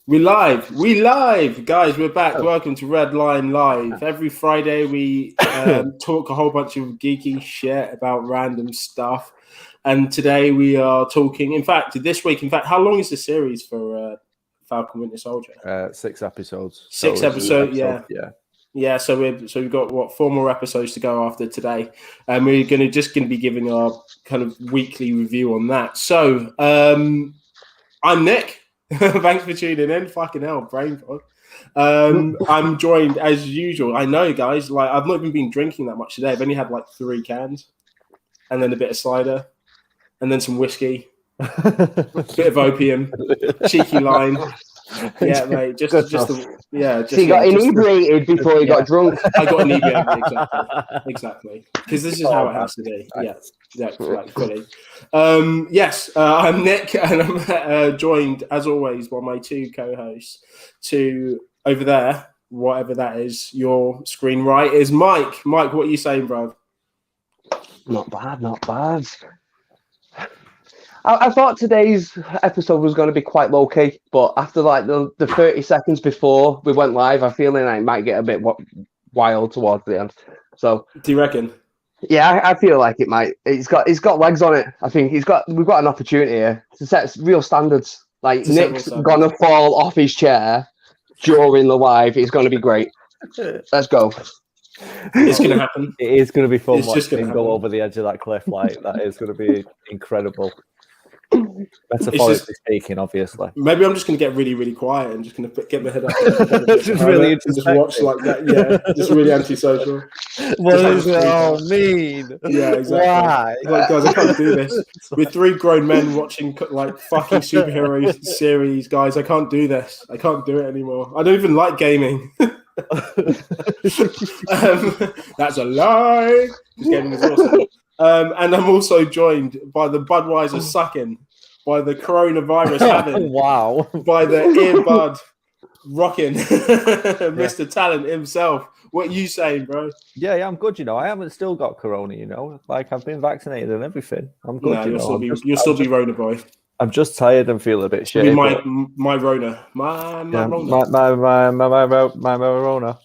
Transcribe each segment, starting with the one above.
We live, guys. We're back. Welcome to Red Line Live. Every Friday, we talk a whole bunch of geeky shit about random stuff. And today we are talking. This week, how long is the series for Falcon Winter Soldier? 6 episodes. Six episodes, yeah. So we've got 4 more episodes to go after today, and we're going to be giving our kind of weekly review on that. So I'm Nick. Thanks for tuning in. Fucking hell, brain fog. I'm joined as usual. I know, guys. Like, I've not even been drinking that much today. I've only had like 3 cans, and then a bit of cider, and then some whiskey, a bit of opium, cheeky lime. Yeah, mate. So you got inebriated before you got drunk. I got inebriated, exactly. Because this is how it has to be. Yeah, like fully. Yes, I'm Nick, and I'm joined as always by my 2 co-hosts. To over there, whatever that is, your screen right is Mike. Mike, what are you saying, bro? Not bad. I thought today's episode was going to be quite low-key, but after like the 30 seconds before we went live, I'm feeling I might get a bit wild towards the end. So, do you reckon? Yeah, I feel like it might. It's got legs on it. I think we've got an opportunity here to set real standards. Like Nick's gonna fall off his chair during the live. It's going to be great. Let's go. It's going to happen. It is going to be fun watching him go over the edge of that cliff. Like that is going to be incredible. Metaphorically speaking, obviously. Maybe I'm just going to get really, really quiet and just going to get my head up. Just really just watch like that. Yeah, just really antisocial. What does it all mean? Yeah, exactly. Why? Like, guys, I can't do this. We're 3 grown men watching like fucking superhero series, guys. I can't do this. I can't do it anymore. I don't even like gaming. That's a lie. Just gaming is awesome. And I'm also joined by the Budweiser sucking, by the coronavirus having, wow, by the earbud rocking, Mr. Talent himself. What are you saying, bro? Yeah, I'm good. I haven't still got corona. Like I've been vaccinated and everything. I'm good. No, you'll still be Rona boy. I'm just tired and feel a bit shit. My Rona. My Rona. My Rona.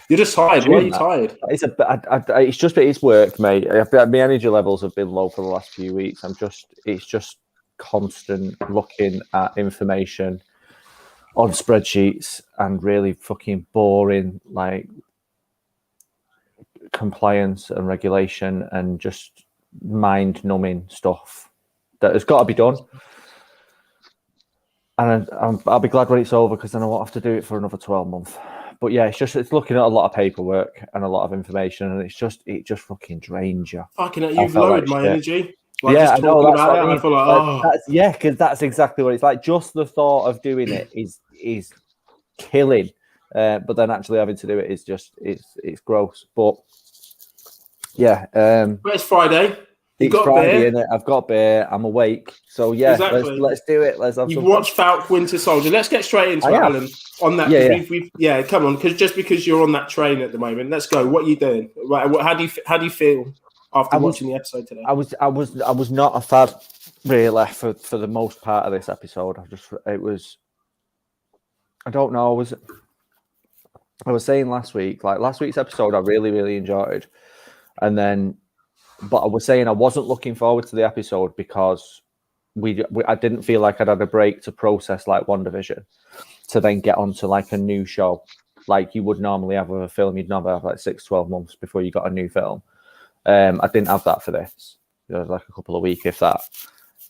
You're just tired. Why are you tired? It's work, mate. My energy levels have been low for the last few weeks. It's just constant looking at information on spreadsheets and really fucking boring, like compliance and regulation and just mind-numbing stuff that has got to be done, and I'll be glad when it's over because then I won't have to do it for another 12 months. But yeah, it's looking at a lot of paperwork and a lot of information, and it just fucking drains you. Fucking, you've lowered my energy. Like, yeah, I know. That's what I mean. I feel like, because that's exactly what it's like. Just the thought of doing it is killing, but then actually having to do it is just it's gross. But yeah, but it's Friday. It's Friday, innit? I've got beer. I'm awake. So yeah, exactly. let's do it. Let's have. You've watched Falcon Winter Soldier. Let's get straight into it, Alan. On that, come on, because you're on that train at the moment. Let's go. What are you doing? Right, how do you feel after watching the episode today? I was not a fan really for the most part of this episode. I don't know. I was saying last week's episode I really, really enjoyed, and then. But I was saying I wasn't looking forward to the episode because I didn't feel like I'd had a break to process like WandaVision to then get onto like a new show like you would normally have with a film. You'd normally have like 6-12 months before you got a new film. I didn't have that for this. It was like a couple of weeks, if that.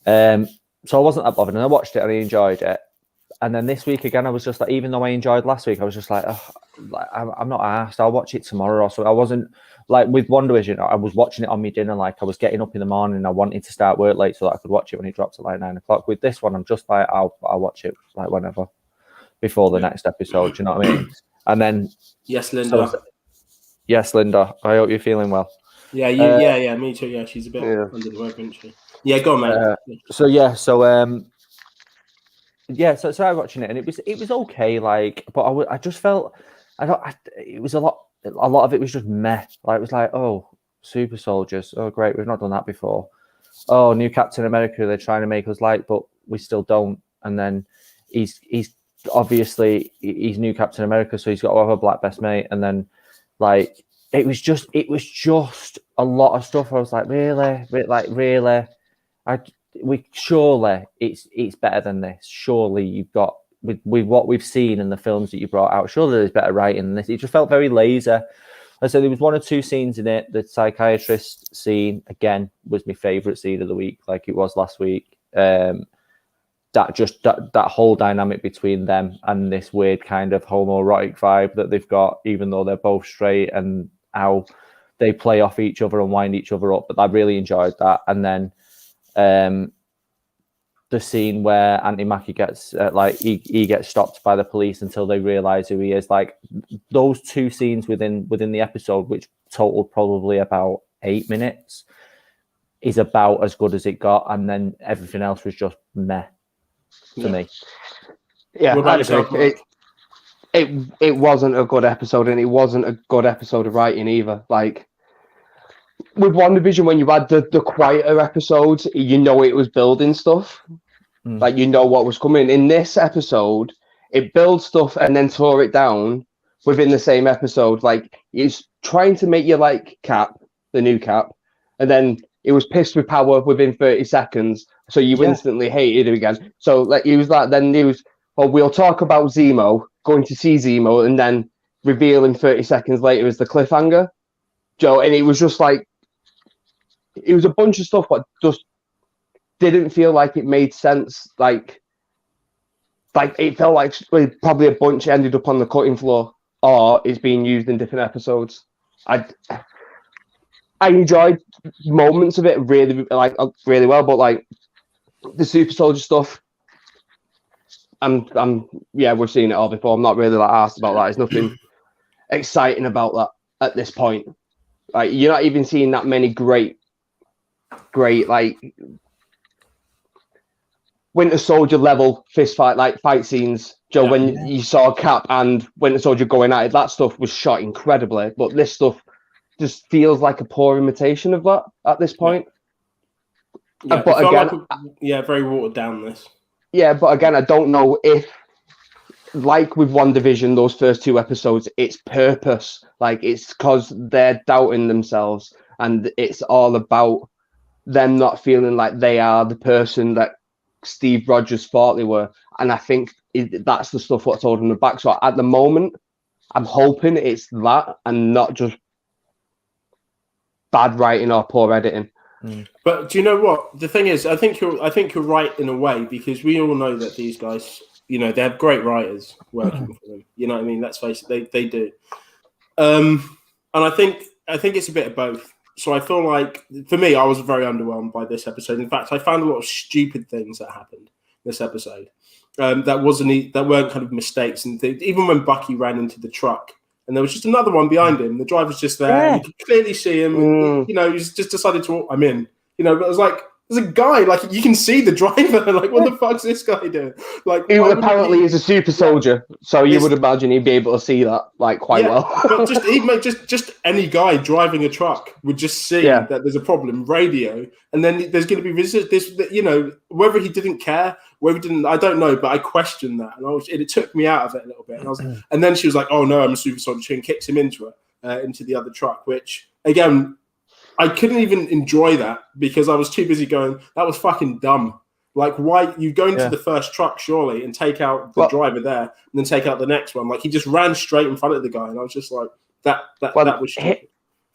So I wasn't that bothered, and I watched it and I enjoyed it. And then this week again, I was just like, even though I enjoyed last week, I was just like, I'm not asked. I'll watch it tomorrow or so. I wasn't like with WandaVision. I was watching it on my dinner. Like I was getting up in the morning. I wanted to start work late so that I could watch it when it drops at like 9 o'clock. With this one, I'm just like, I'll watch it like whenever before the next episode. Do you know what I mean? And then yes, Linda. Yes, Linda. I hope you're feeling well. Yeah, yeah, me too. Yeah, she's a bit under the weather, isn't she? Yeah, go on, mate. So I started watching it and it was okay, like, but I just felt it was a lot of it was just meh. Like it was like, oh, super soldiers, oh great, we've not done that before. Oh, new Captain America, they're trying to make us like, but we still don't. And then he's obviously he's new Captain America, so he's got to have a black best mate, and then like it was just a lot of stuff. I was like, really, surely it's better than this. Surely you've got with what we've seen in the films that you brought out. Surely there's better writing than this. It just felt very lazy. I said there was one or two scenes in it. The psychiatrist scene again was my favourite scene of the week, like it was last week. That whole dynamic between them and this weird kind of homoerotic vibe that they've got, even though they're both straight, and how they play off each other and wind each other up. But I really enjoyed that. And then the scene where Auntie Mackie gets he gets stopped by the police until they realise who he is. Like those two scenes within the episode, which totaled probably about 8 minutes, is about as good as it got. And then everything else was just meh for me. Yeah, it wasn't a good episode, and it wasn't a good episode of writing either. Like with WandaVision, when you had the quieter episodes, you know it was building stuff. Like you know what was coming. In this episode, it builds stuff and then tore it down within the same episode. Like it's trying to make you like Cap, the new Cap, and then it was pissed with power within 30 seconds, so you instantly hated him again. So like he was that, then he was, well, we'll talk about Zemo, going to see Zemo, and then revealing 30 seconds later is the cliffhanger. Joe, and it was just like, it was a bunch of stuff but just didn't feel like it made sense. Like it felt like probably a bunch ended up on the cutting floor or is being used in different episodes. I enjoyed moments of it really well, but like the super soldier stuff, we've seen it all before. I'm not really like asked about that. There's nothing exciting about that at this point. Like you're not even seeing that many great like Winter Soldier level fist fight, like fight scenes, Joe. When you saw Cap and Winter Soldier going at it, that stuff was shot incredibly. But this stuff just feels like a poor imitation of that at this point. Yeah, but again, very watered down. This. Yeah, but again, I don't know if, like with WandaVision, those first 2 episodes, it's purpose. Like it's because they're doubting themselves, and it's all about them not feeling like they are the person that Steve Rogers thought they were. And I think that's the stuff what's holding them back. So at the moment, I'm hoping it's that and not just bad writing or poor editing. But do you know what the thing is? I think you're right in a way, because we all know that these guys, you know, they have great writers working for them. You know what I mean? Let's face it, they do. And I think it's a bit of both. So I feel like, for me, I was very underwhelmed by this episode. In fact, I found a lot of stupid things that happened this episode that weren't kind of mistakes and things. Even when Bucky ran into the truck, and there was just another one behind him. The driver's just there. Yeah. You could clearly see him. And, you know, he's just decided to, I'm in. You know, but it was like, there's a guy, like, you can see the driver. Like, what the fuck's this guy doing? Like, he apparently is a super soldier, so you would imagine he'd be able to see that, like, quite well. But just any guy driving a truck would just see that there's a problem, radio, and then there's going to be this, you know, whether he didn't care, whether he didn't, I don't know, but I questioned that, and it took me out of it a little bit. And then she was like, "Oh no, I'm a super soldier," and kicks him into the other truck, which again, I couldn't even enjoy that because I was too busy going, that was fucking dumb. Like, why you go into the first truck, surely, and take out the driver there and then take out the next one? Like, he just ran straight in front of the guy. And I was just like, that was stupid.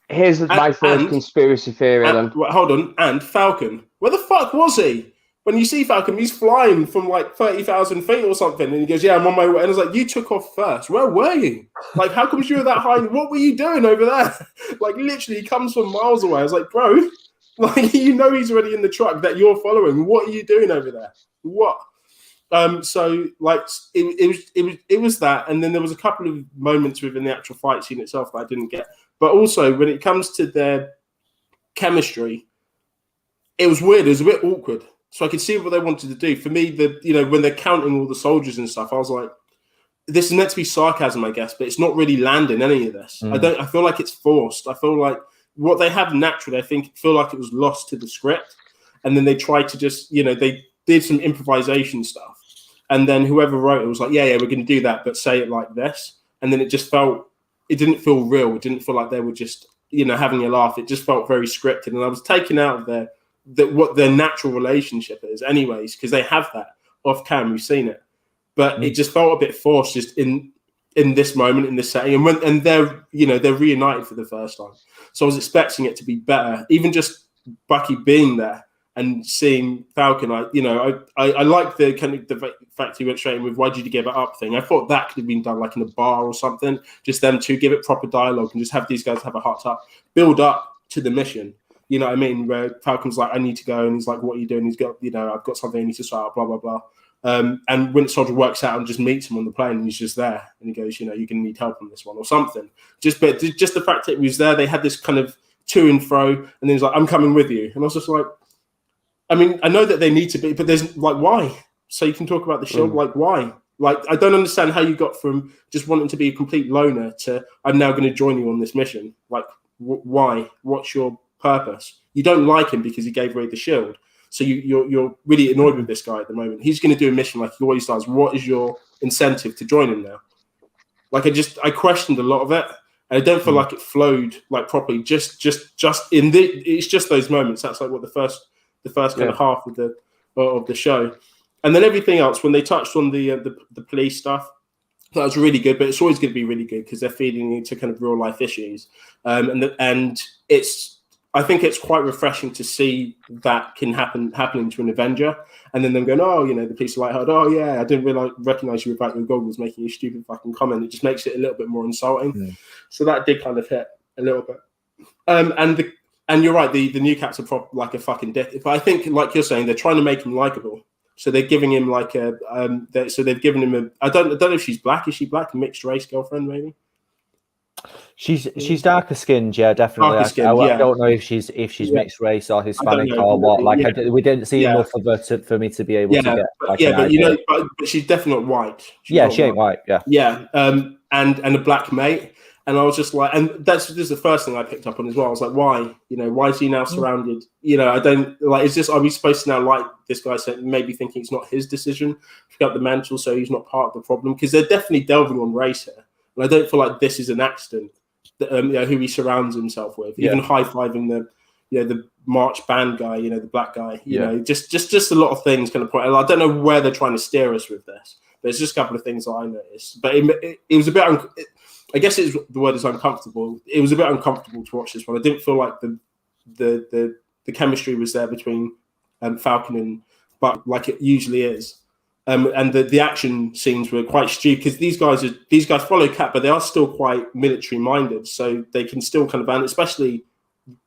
Here's my first conspiracy theory then. Hold on. And Falcon. Where the fuck was he? When you see Falcon, he's flying from like 30,000 feet or something. And he goes, yeah, I'm on my way. And I was like, you took off first. Where were you? Like, how come you were that high? What were you doing over there? Like, literally, he comes from miles away. I was like, bro, like, you know he's already in the truck that you're following. What are you doing over there? What? So, like, it was that. And then there was a couple of moments within the actual fight scene itself that I didn't get. But also, when it comes to their chemistry, it was weird. It was a bit awkward. So I could see what they wanted to do. For me, when they're counting all the soldiers and stuff, I was like, this is meant to be sarcasm, I guess, but it's not really landing any of this. I feel like it's forced. I feel like what they have naturally, I feel like it was lost to the script. And then they tried to just, they did some improvisation stuff. And then whoever wrote it was like, yeah, we're going to do that, but say it like this. And then it didn't feel real. It didn't feel like they were just, having a laugh. It just felt very scripted. And I was taken out of what their natural relationship is anyways, because they have that off cam. We've seen it. But it just felt a bit forced just in this moment, in this setting. And they're reunited for the first time. So I was expecting it to be better. Even just Bucky being there and seeing Falcon, I like the kind of the fact he went straight in with "why did you give it up" thing. I thought that could have been done like in a bar or something, just them to give it proper dialogue and just have these guys have a heart up, build up to the mission. You know what I mean? Where Falcon's like, I need to go, and he's like, what are you doing? He's got, I've got something I need to sort out, blah blah blah. And Winter Soldier works out and just meets him on the plane, and he's just there, and he goes, you're going to need help on this one or something. Just the fact that he was there, they had this kind of to and fro, and then he's like, I'm coming with you, and I was just like. I mean, I know that they need to be, but there's like, why? So you can talk about the shield, like, why? Like, I don't understand how you got from just wanting to be a complete loner to I'm now going to join you on this mission. Like, why? What's your purpose? You don't like him because he gave away the shield. So you're really annoyed with this guy at the moment. He's going to do a mission like he always does. What is your incentive to join him now? Like, I questioned a lot of it. And I don't feel like it flowed like properly. It's just those moments. That's like what the first kind of half of the show, and then everything else when they touched on the police stuff, that was really good. But it's always going to be really good because they're feeding into kind of real life issues, and I think it's quite refreshing to see that can happening to an Avenger, and then them going, oh, the police are like, oh yeah, I didn't really recognize you without your goggles, making a stupid fucking comment. It just makes it a little bit more insulting. Yeah. So that did kind of hit a little bit, And you're right, the new caps are like a fucking dick. But I think, like you're saying, they're trying to make him likable. So they're giving him like they've given him a. I don't know if she's black. Is she black? A mixed race girlfriend, maybe. She's darker skinned, yeah, definitely. I don't know if she's mixed race or Hispanic or what. Like we didn't see enough of her for me to be able to get. But she's definitely not white. She ain't white. Yeah. And a black mate. And I was just like, and this is the first thing I picked up on as well. I was like, why? Why is he now surrounded? I don't like. It's just, are we supposed to now like this guy? So maybe thinking it's not his decision to pick up the mantle, so he's not part of the problem. Because they're definitely delving on race here, and I don't feel like this is an accident. Who he surrounds himself with, even high fiving the march band guy, the black guy. Just a lot of things kind of point. I don't know where they're trying to steer us with this, but it's just a couple of things that I noticed. But it was a bit. I guess the word is uncomfortable. It was a bit uncomfortable to watch this one. I didn't feel like the chemistry was there between Falcon and Buck like it usually is. And the action scenes were quite stupid because these guys follow Cap, but they are still quite military minded, so they can still kind of, and especially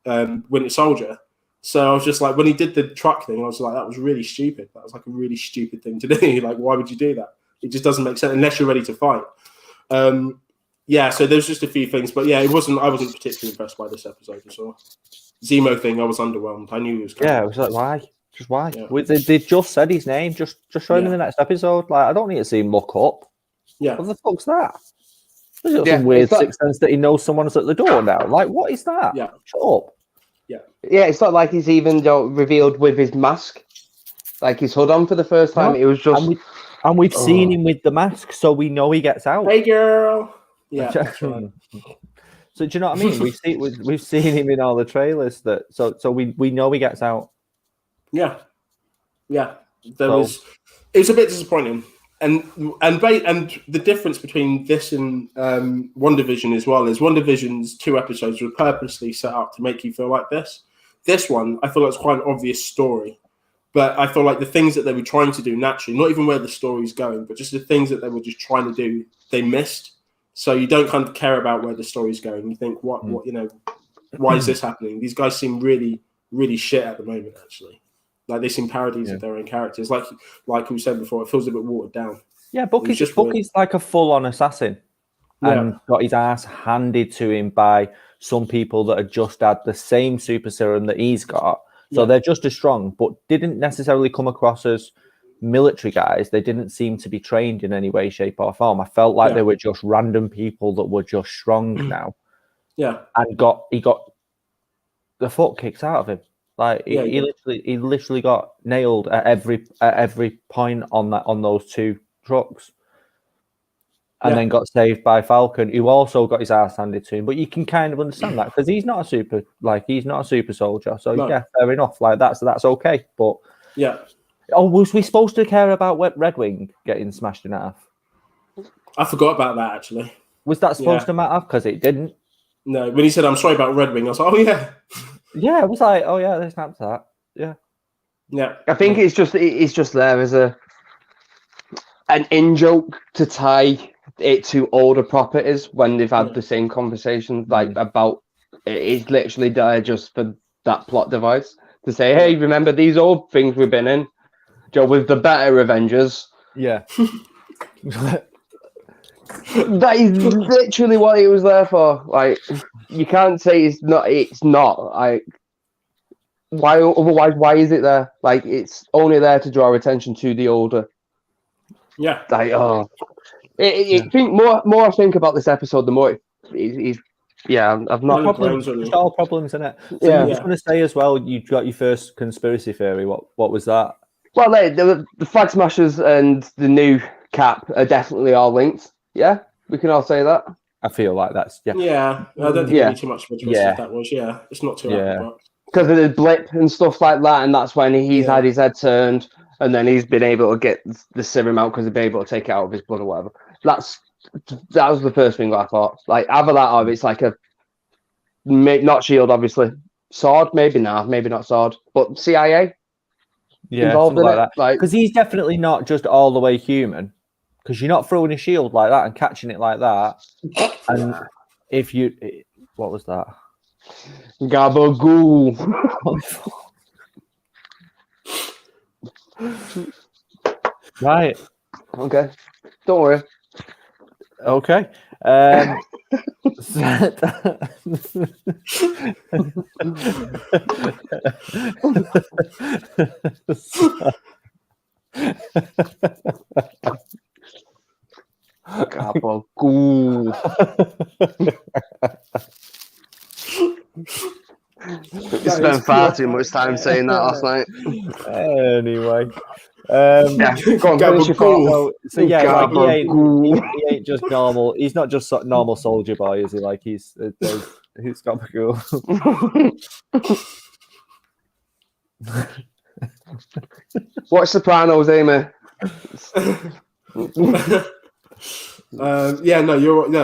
Winter Soldier. So I was just like, when he did the truck thing, I was like, that was really stupid. That was like a really stupid thing to do. Like, why would you do that? It just doesn't make sense unless you're ready to fight. So there's just a few things, but I wasn't particularly impressed by this episode. So Zemo thing, I was underwhelmed. I knew he was coming. Yeah, I was like, why? Just why? Yeah. They just said his name. Just show him in the next episode. Like, I don't need to see him look up. Yeah. What the fuck's that? There's got some weird sixth sense that he knows someone's at the door now. Like, what is that? Yeah. Shut up. Yeah. Yeah, it's not like he's even revealed with his mask, like his hood on for the first time. No. It was just, and we've seen him with the mask, so we know he gets out. Hey, girl. Yeah. So do you know what I mean? We've seen him in all the trailers. So we know he gets out. Yeah. It was a bit disappointing, and the difference between this and WandaVision as well is WandaVision's 2 episodes were purposely set up to make you feel like this. This one, I feel like it's quite an obvious story, but I feel like the things that they were trying to do naturally, not even where the story's going, but just the things that they were just trying to do, they missed. So you don't kind of care about where the story's going. You think, what why is this happening? These guys seem really, really shit at the moment, actually. Like, they seem parodies of their own characters. Like we said before, it feels a bit watered down. Yeah, Bucky's like a full-on assassin and got his ass handed to him by some people that had just had the same super serum that he's got. So they're just as strong, but didn't necessarily come across as military guys. They didn't seem to be trained in any way, shape, or form. I felt like they were just random people that were just strong now. Yeah. And he got the fuck kicked out of him. Like he literally got nailed at every point on those two trucks, and then got saved by Falcon, who also got his ass handed to him. But you can kind of understand that because he's not a super soldier. So yeah, fair enough. Like that's okay. But was we supposed to care about Red Wing getting smashed in half? I forgot about that actually. Was that supposed to matter? Because it didn't. No, when he said, "I'm sorry about Red Wing," I was like, "Oh yeah." Yeah, it was like, "Oh yeah, they snapped that." Yeah. I think it's just there as an in joke to tie it to older properties when they've had the same conversations about it. Is literally there just for that plot device to say, "Hey, remember these old things we've been in, Joe, with the better Avengers." Yeah. That is literally what it was there for. Like, you can't say it's not. It's not. Like, why? Otherwise, why is it there? Like, it's only there to draw attention to the older. Yeah. Like, think more I think about this episode, the more he's. Yeah, I've not. Just all problems in it. So I was going to say as well, you got your first conspiracy theory. What was that? Well, the Flag Smashers and the new Cap are definitely all linked. Yeah, we can all say that. I feel like that's Yeah, I don't think it'd be too much of a twist if that was. Yeah, it's not too because of the blip and stuff like that, and that's when he's had his head turned, and then he's been able to get the serum out because they've been able to take it out of his blood or whatever. That was the first thing I thought. Like, either that or it's like a not shield, obviously. Sword, maybe not sword, but CIA. Yeah, involved in like it, that. Because he's definitely not just all the way human. Because you're not throwing a shield like that and catching it like that. And if you, what was that? Gabagoo. Right. Okay. Don't worry. Okay. Gabagoo. You spent far too much time saying that last night. Anyway. Go on, finish your thought. So yeah, like he ain't just normal. He's not just normal soldier boy, is he? Like he's got cool. Watch Sopranos, Amy.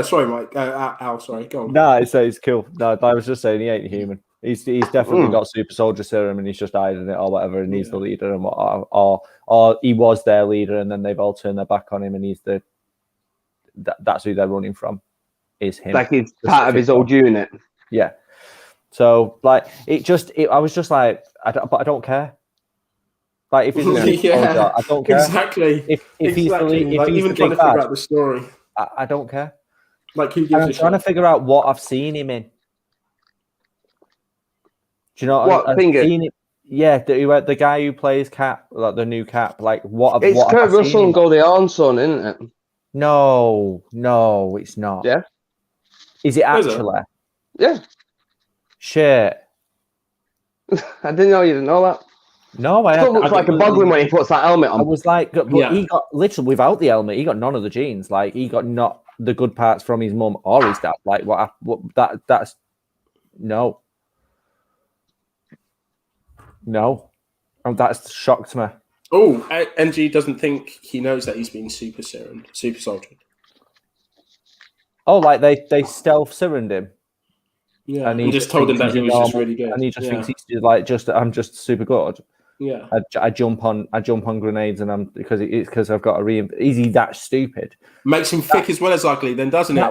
Sorry, Mike. Al, sorry, go on. No, it's cool. No, I was just saying he ain't human. He's definitely got super soldier serum and he's just hiding it or whatever, and he's the leader, and or he was their leader, and then they've all turned their back on him, and he's that's who they're running from, is him. Like he's part of his old unit. Yeah. So like I was just like, I don't care. Like if he's soldier, I don't care. Exactly. If he's even trying to figure out the story, I don't care. Like who gives I'm trying to figure out what I've seen him in. Do you know what I've seen it? Yeah, the guy who plays Cap, like the new Cap. Like what? It's Kurt Russell and Goldie Hawn's son, isn't it? No, it's not. Yeah. Is it actually? Yeah. Shit. I didn't know you didn't know that. No, it looks like a Boglin when he puts that helmet on. I was like, but he got literally without the helmet. He got none of the genes. Like he got not the good parts from his mum or his dad. Like that's no. No, that's shocked me. Oh, NG doesn't think he knows that he's been super soldiered. Oh, like they stealth serened him. Yeah, and he just told him that he was just really good, and he just thinks he's like I'm just super good. Yeah, I jump on grenades, and because I've got a Is he that stupid? Makes him thick as well as ugly, then doesn't it?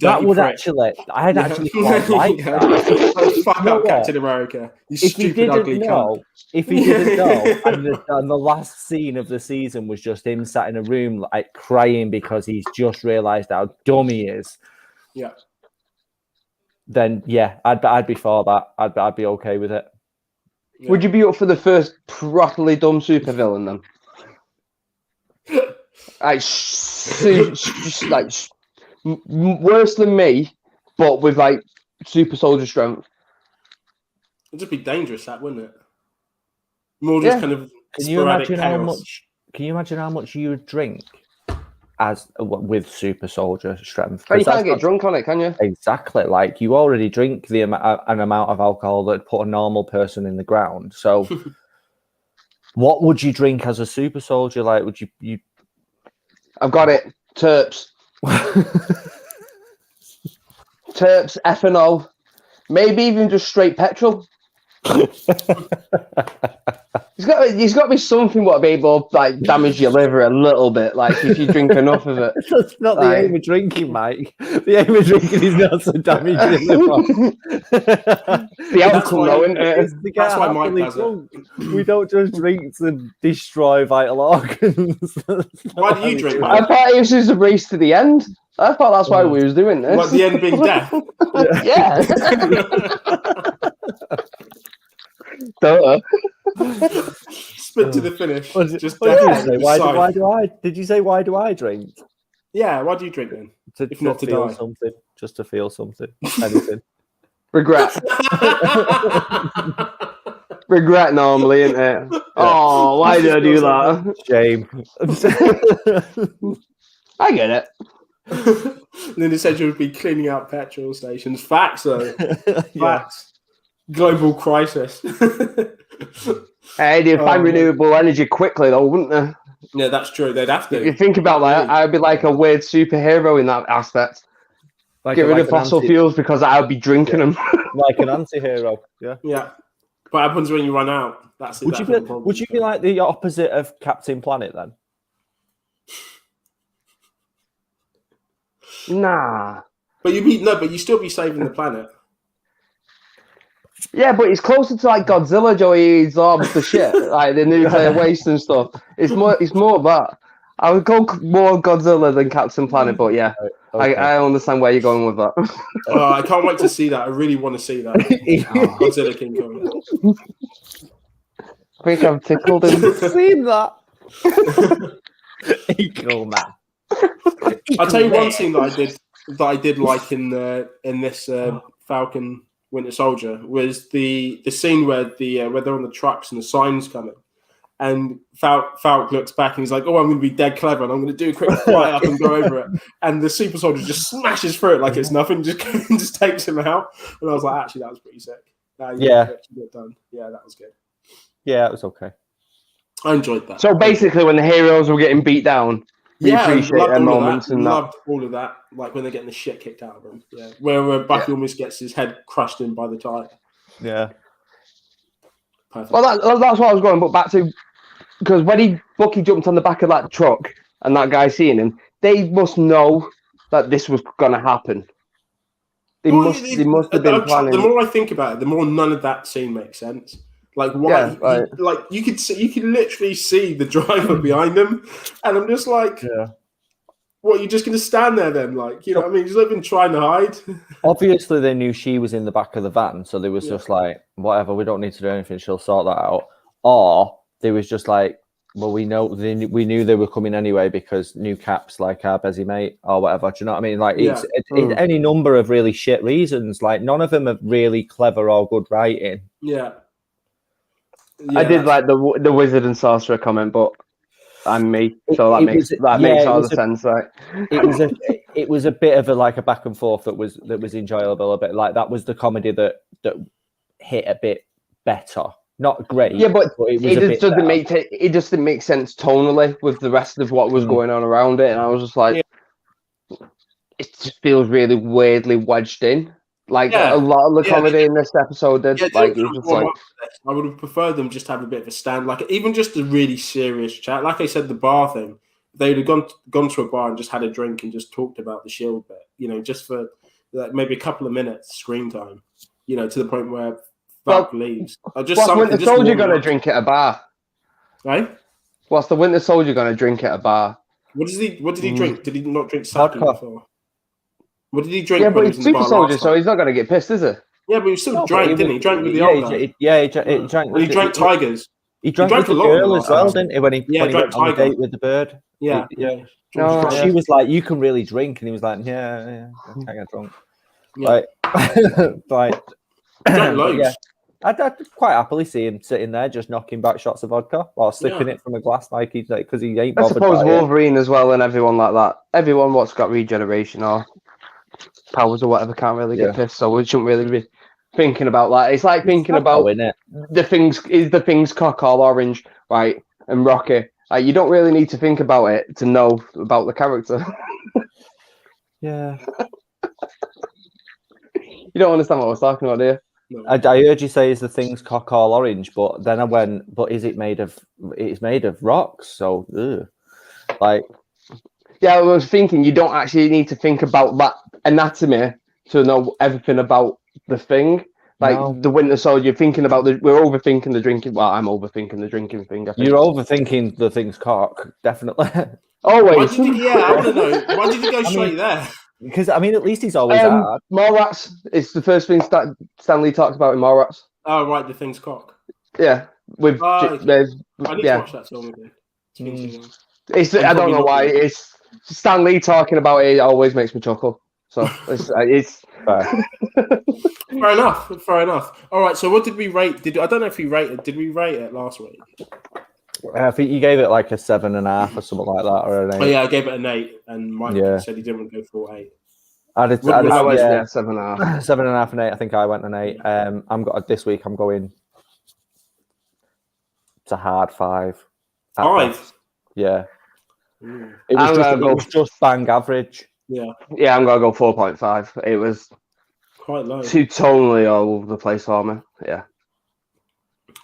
That would actually. I'd actually quite like that. Fuck up, Captain America. You stupid, ugly cunt. If he didn't know, and the last scene of the season was just him sat in a room like crying because he's just realised how dumb he is. Yeah. Then yeah, I'd be for that. I'd be okay with it. Yeah. Would you be up for the first properly dumb supervillain then? Worse than me, but with like super soldier strength. It'd just be dangerous, that wouldn't it? More just kind of Can you imagine how much you would drink with super soldier strength? But you can't get drunk on it, can you? Exactly. Like you already drink an amount of alcohol that put a normal person in the ground. So what would you drink as a super soldier? Like, would you? I've got it. Terps. Terps, ethanol, maybe even just straight petrol. There's got to be something what be able to like damage your liver a little bit, like if you drink enough of it. That's not the aim of drinking, Mike. The aim of drinking is not to damage your liver. The outcome, though, isn't it? That's why Mike does it. We don't just drink to destroy vital organs. Why do you drink, Mike? I thought it was just a race to the end. I thought that's why we was doing this. Like the end being death? Yeah. Duh. Spit to the finish. Just did you say why do I drink? Yeah, why do you drink then? If not to feel die. Something, just to feel something. Anything. Regret. Regret normally, isn't it? Oh, why did I do that? Shame. I get it. And then it said you would be cleaning out petrol stations. Facts, though. Facts. Global crisis. Hey, they'd find renewable energy quickly, though, wouldn't they? Yeah, that's true. They'd have to. If you think about that, I'd be like a weird superhero in that aspect. Get rid of fossil fuels because I would be drinking them. Like an anti-hero. Yeah. Yeah. What happens when you run out? Would you be like the opposite of Captain Planet then? Nah. But you still be saving the planet. Yeah, but it's closer to like Godzilla, Joey. He absorbs the shit, like the nuclear waste and stuff. It's more of that. I would go more Godzilla than Captain Planet, but yeah, okay. I understand where you're going with that. I can't wait to see that. I really want to see that. Godzilla King Kong. I think I've tickled him. Seen that? Eagle man. I'll tell you one thing that I did like in this Falcon Winter Soldier was the scene where where they're on the trucks and the signs coming, and Falk looks back and he's like, "Oh, I'm going to be dead clever and I'm going to do a quick fly up and go over it," and the super soldier just smashes through it like it's nothing, just takes him out. And I was like, actually, that was pretty sick. Yeah, done. Yeah, that was good. Yeah, it was okay. I enjoyed that. So basically, when the heroes were getting beat down, we appreciate their moments and loved all of that. Like when they're getting the shit kicked out of them. Yeah, where Bucky almost gets his head crushed in by the tire. Yeah. Perfect. Well, that's what I was going. But back to because when Bucky jumped on the back of that truck and that guy seeing him, they must know that this was going to happen. They must have been planning. The more I think about it, the more none of that scene makes sense. Like why? Yeah, like you can literally see the driver behind them, and I'm just like, what? You're just going to stand there then? Like, you know what I mean? He's not even trying to hide. Obviously, they knew she was in the back of the van, so they was just like, whatever. We don't need to do anything. She'll sort that out. Or they was just like, well, we knew they were coming anyway because new Cap's like our busy mate or whatever. Do you know what I mean? Like it's any number of really shit reasons. Like none of them are really clever or good writing. Yeah. I did like the wizard and sorcerer comment, but I'm me, so that makes all the sense. Right? It was a bit of a back and forth that was enjoyable. A bit like that was the comedy that hit a bit better. Not great. Yeah, but it just didn't make sense tonally with the rest of what was going on around it, and I was just like, it just feels really weirdly wedged in. Like a lot of the comedy in this episode did. It was just like. I would have preferred them just to have a bit of a stand, like even just a really serious chat. Like I said, the bar thing, they'd have gone to a bar and just had a drink and just talked about the Shield bit, you know, just for maybe a couple of minutes screen time, you know, to the point where Falk leaves. What's the Winter Soldier going to drink at a bar? Right? What's the Winter Soldier going to drink at a bar? What did he drink? Did he not drink sake before? What did he drink? Yeah, but he's Super Soldier, so he's not going to get pissed, is he? Yeah, but he still drank, didn't he? He drank with the old guy. He drank. He drank Tigers. He drank with the girl as well, didn't he? When he went on a date with the bird. Yeah. She was like, "You can really drink," and he was like, "Yeah, I can't get drunk." Yeah. Like, drank loads. I'd quite happily see him sitting there just knocking back shots of vodka or sipping it from a glass like he's like, because he ain't bothered. I suppose Wolverine as well and everyone like that. Everyone what's got regeneration or powers or whatever can't really get pissed, so we shouldn't really be thinking about that. It's like thinking about the thing's cock or orange, right? And Rocky. Like, you don't really need to think about it to know about the character. Yeah. You don't understand what I was talking about, do you? No. I heard you say is the thing's cock all orange, but then I went, but is it made of? It's made of rocks, so like. Yeah, I was thinking you don't actually need to think about that anatomy to know everything about the thing. Like the Winter Soldier, you're thinking about we're overthinking the drinking. Well, I'm overthinking the drinking thing. I think. You're overthinking the thing's cock, definitely. Always. I want to know. Why did you go straight there? Because I mean, at least he's always hard. Mallrats is the first thing Stanley talks about in Mallrats. Oh right, the thing's cock. Yeah, with I need to watch that film again. I don't know why. It's Stan Lee talking about it. It always makes me chuckle. So it's fair. Fair enough. All right. So what did we rate? I don't know if we rated. Did we rate it last week? I think you gave it like a 7.5 or something like that, or an 8. Oh yeah, I gave it an 8, and Mike said he didn't want to go for 8. I went 7.5. 7.5 and 8. I think I went an 8. This week. I'm going. It's a hard 5. 5. Yeah. It was just bang average. Yeah. Yeah, I'm gonna go 4.5. It was quite low. Too tonally all over the place for me. Yeah.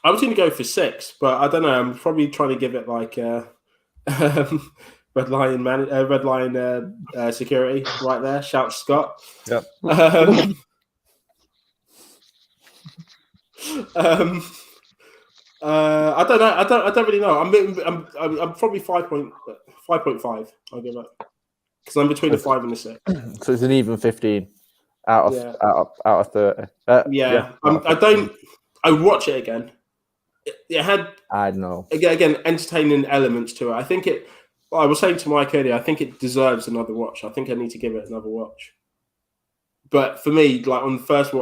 I was going to go for 6, but I don't know. I'm probably trying to give it like Red Lion security right there. Shout Scott. Yep. I don't know. I don't really know. I'm probably 5.5. I'll give it because I'm between a 5 and a 6. So it's an even 15 out of 30. I watch it again. It had, I know, again entertaining elements to it. I think it. I was saying to Mike earlier, I think it deserves another watch. I think I need to give it another watch. But for me, like on first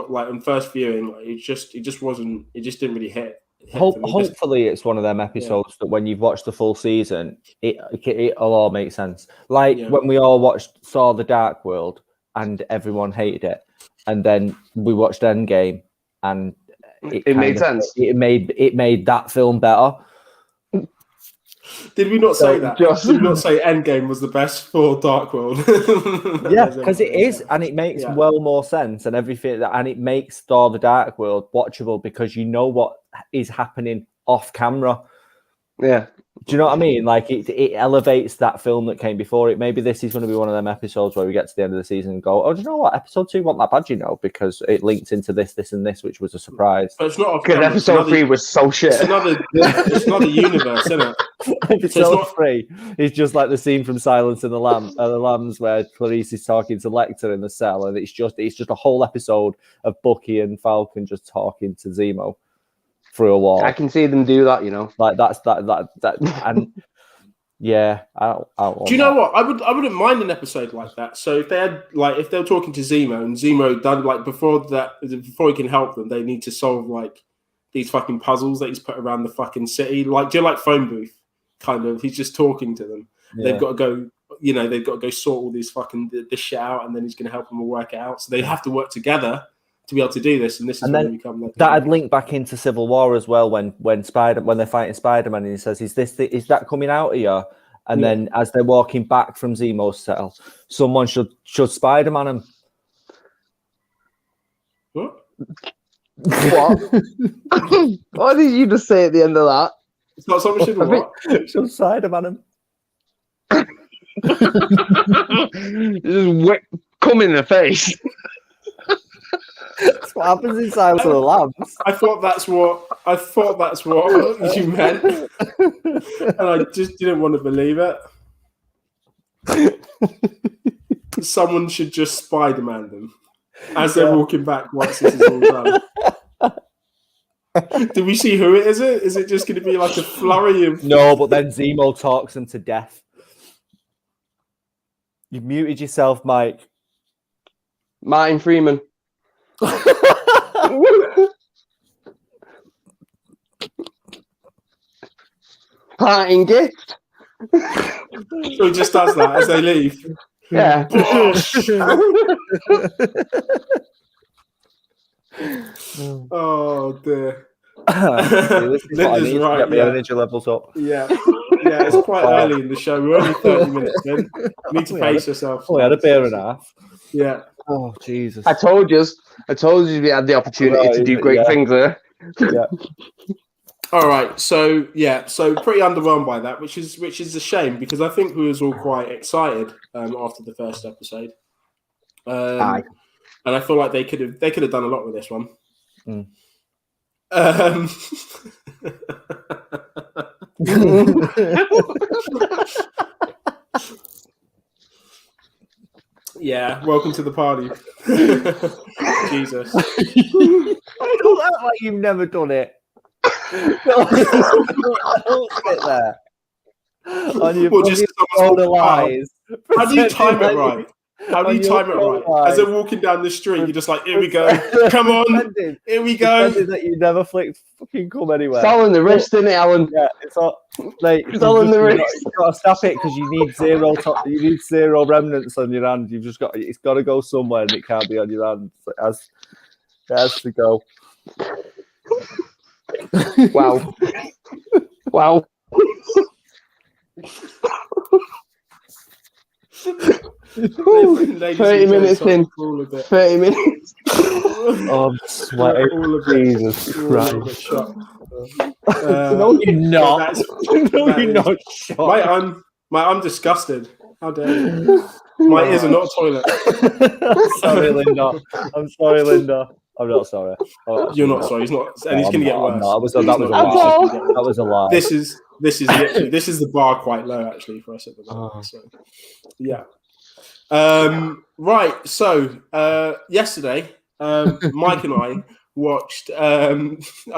viewing, it just didn't really hit. Hopefully, it's one of them episodes that when you've watched the full season, it'll all make sense. Like when we all saw The Dark World and everyone hated it, and then we watched Endgame and it made sense. It made that film better. Did we not say that? Did we not say Endgame was the best for Dark World? Yeah, because it is, and it makes well more sense and everything, and it makes Thor: The Dark World watchable because you know what is happening off camera. Yeah. Do you know what I mean? Like it elevates that film that came before it. Maybe this is going to be one of them episodes where we get to the end of the season and go, oh, do you know what? Episode 2 wasn't that bad, because it linked into this, and this, which was a surprise. But it's not because episode 3 was so shit. It's another universe, isn't it? Episode 3 is just like the scene from Silence of the Lambs where Clarice is talking to Lecter in the cell, and it's just a whole episode of Bucky and Falcon just talking to Zemo through a wall. I can see them do that, Like that's that, and yeah. I don't do you know what? I wouldn't mind an episode like that. So if they had if they were talking to Zemo and Zemo done before he can help them, they need to solve these fucking puzzles that he's put around the fucking city. Do you like Phone Booth? Kind of. He's just talking to them. Yeah. They've got to go. They've got to go sort all these fucking this shit out, and then he's going to help them all work it out. So they have to work together to be able to do this, and this is when they become that'd link back into Civil War as well when they're fighting Spider-Man and he says, "Is that coming out of you?" And then as they're walking back from Zemo's cell, someone should Spider-Man him. What? What did you just say at the end of that? It's not someone should what? Should Spider-Man him. Just come in the face. That's what happens in Silence of the Lambs. I thought that's what you meant, and I just didn't want to believe it. Someone should just Spider-Man them as they're walking back once this is all done. Do we see who it is? Is it just going to be like a flurry of? No, but then Zemo talks them to death. You've muted yourself, Mike. Martin Freeman. parting gift. So he just does that as they leave. Yeah. Oh dear. This is what I need to get my energy levels up. Yeah, it's quite early in the show. We're only 30 minutes in. You need to pace yourself. We had a beer and a half. Yeah. Oh Jesus! I told you we had the opportunity to do great things there. Yeah. All right. So pretty underwhelmed by that, which is a shame because I think we was all quite excited after the first episode. Aye. And I feel like they could have done a lot with this one. Mm. Yeah, welcome to the party. Jesus. Don't act like you've never done it. Don't sit there. On your lies. How do you time it right? How do you time it right? As they're walking down the street, you're just like, here we go. Come on. Here we go. That you never flicked fucking come anywhere. It's all in the wrist, isn't it, Alan? Yeah, it's all like it's all in the wrist. You've got to stop it because you need zero remnants on your hand. It's got to go somewhere and it can't be on your hand. It has to go. Wow. Wow. 30 minutes in. 30 minutes. Oh, I'm sweating. Jesus Christ. No, you're not. No, you're not shocked. I'm disgusted. How dare you? My ears are not a toilet. Sorry, Linda. I'm sorry, Linda. I'm not sorry. You're not sorry. He's not, and he's going to get worse. That was a lie. That was a lie. This is literally, this is the bar quite low actually for us at the moment. So, yeah. Right. So yesterday, Mike and I watched. Are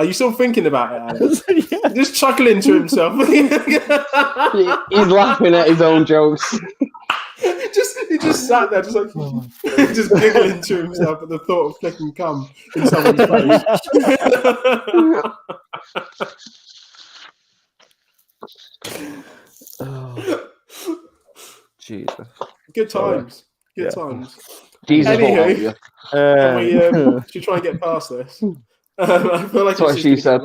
you still thinking about it, Alex? Yeah. Just chuckling to himself. He's laughing at his own jokes. He just sat there, just like just giggling to himself at the thought of flicking cum in someone's face. Oh, Jesus. Good times. Good times. Jesus. Anywho, should we try and get past this? I feel like that's what she said.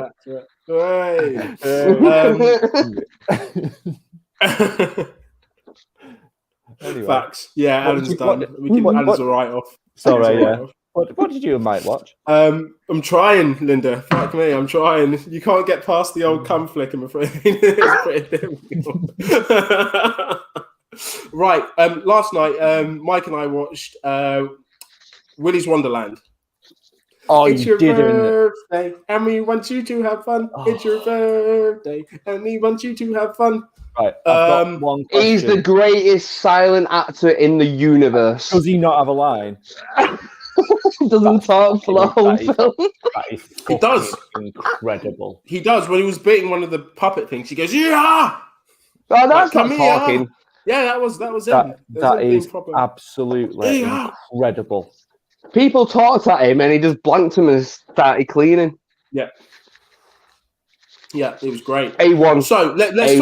Anyway. Facts. Yeah, Alan's done. Alan's a write-off. Sorry, yeah. What did you and Mike watch? I'm trying, Linda. Fuck me, I'm trying. You can't get past the old cum flick, I'm afraid. It's pretty difficult. Right. Last night, Mike and I watched Willy's Wonderland. Oh, it's your didn't. birthday, and we want you to have fun. Oh. It's your birthday, and we want you to have fun. Right. I've got one question. He's the greatest silent actor in the universe. Does he not have a line? Doesn't talk for the whole film. He does. Incredible. He does. When he was beating one of the puppet things, he goes, "Yeah." Oh, that's not talking. Yeah, that was him. That is absolutely incredible. People talked at him and he just blanked him and started cleaning. Yeah. Yeah, it was great. A1. So let's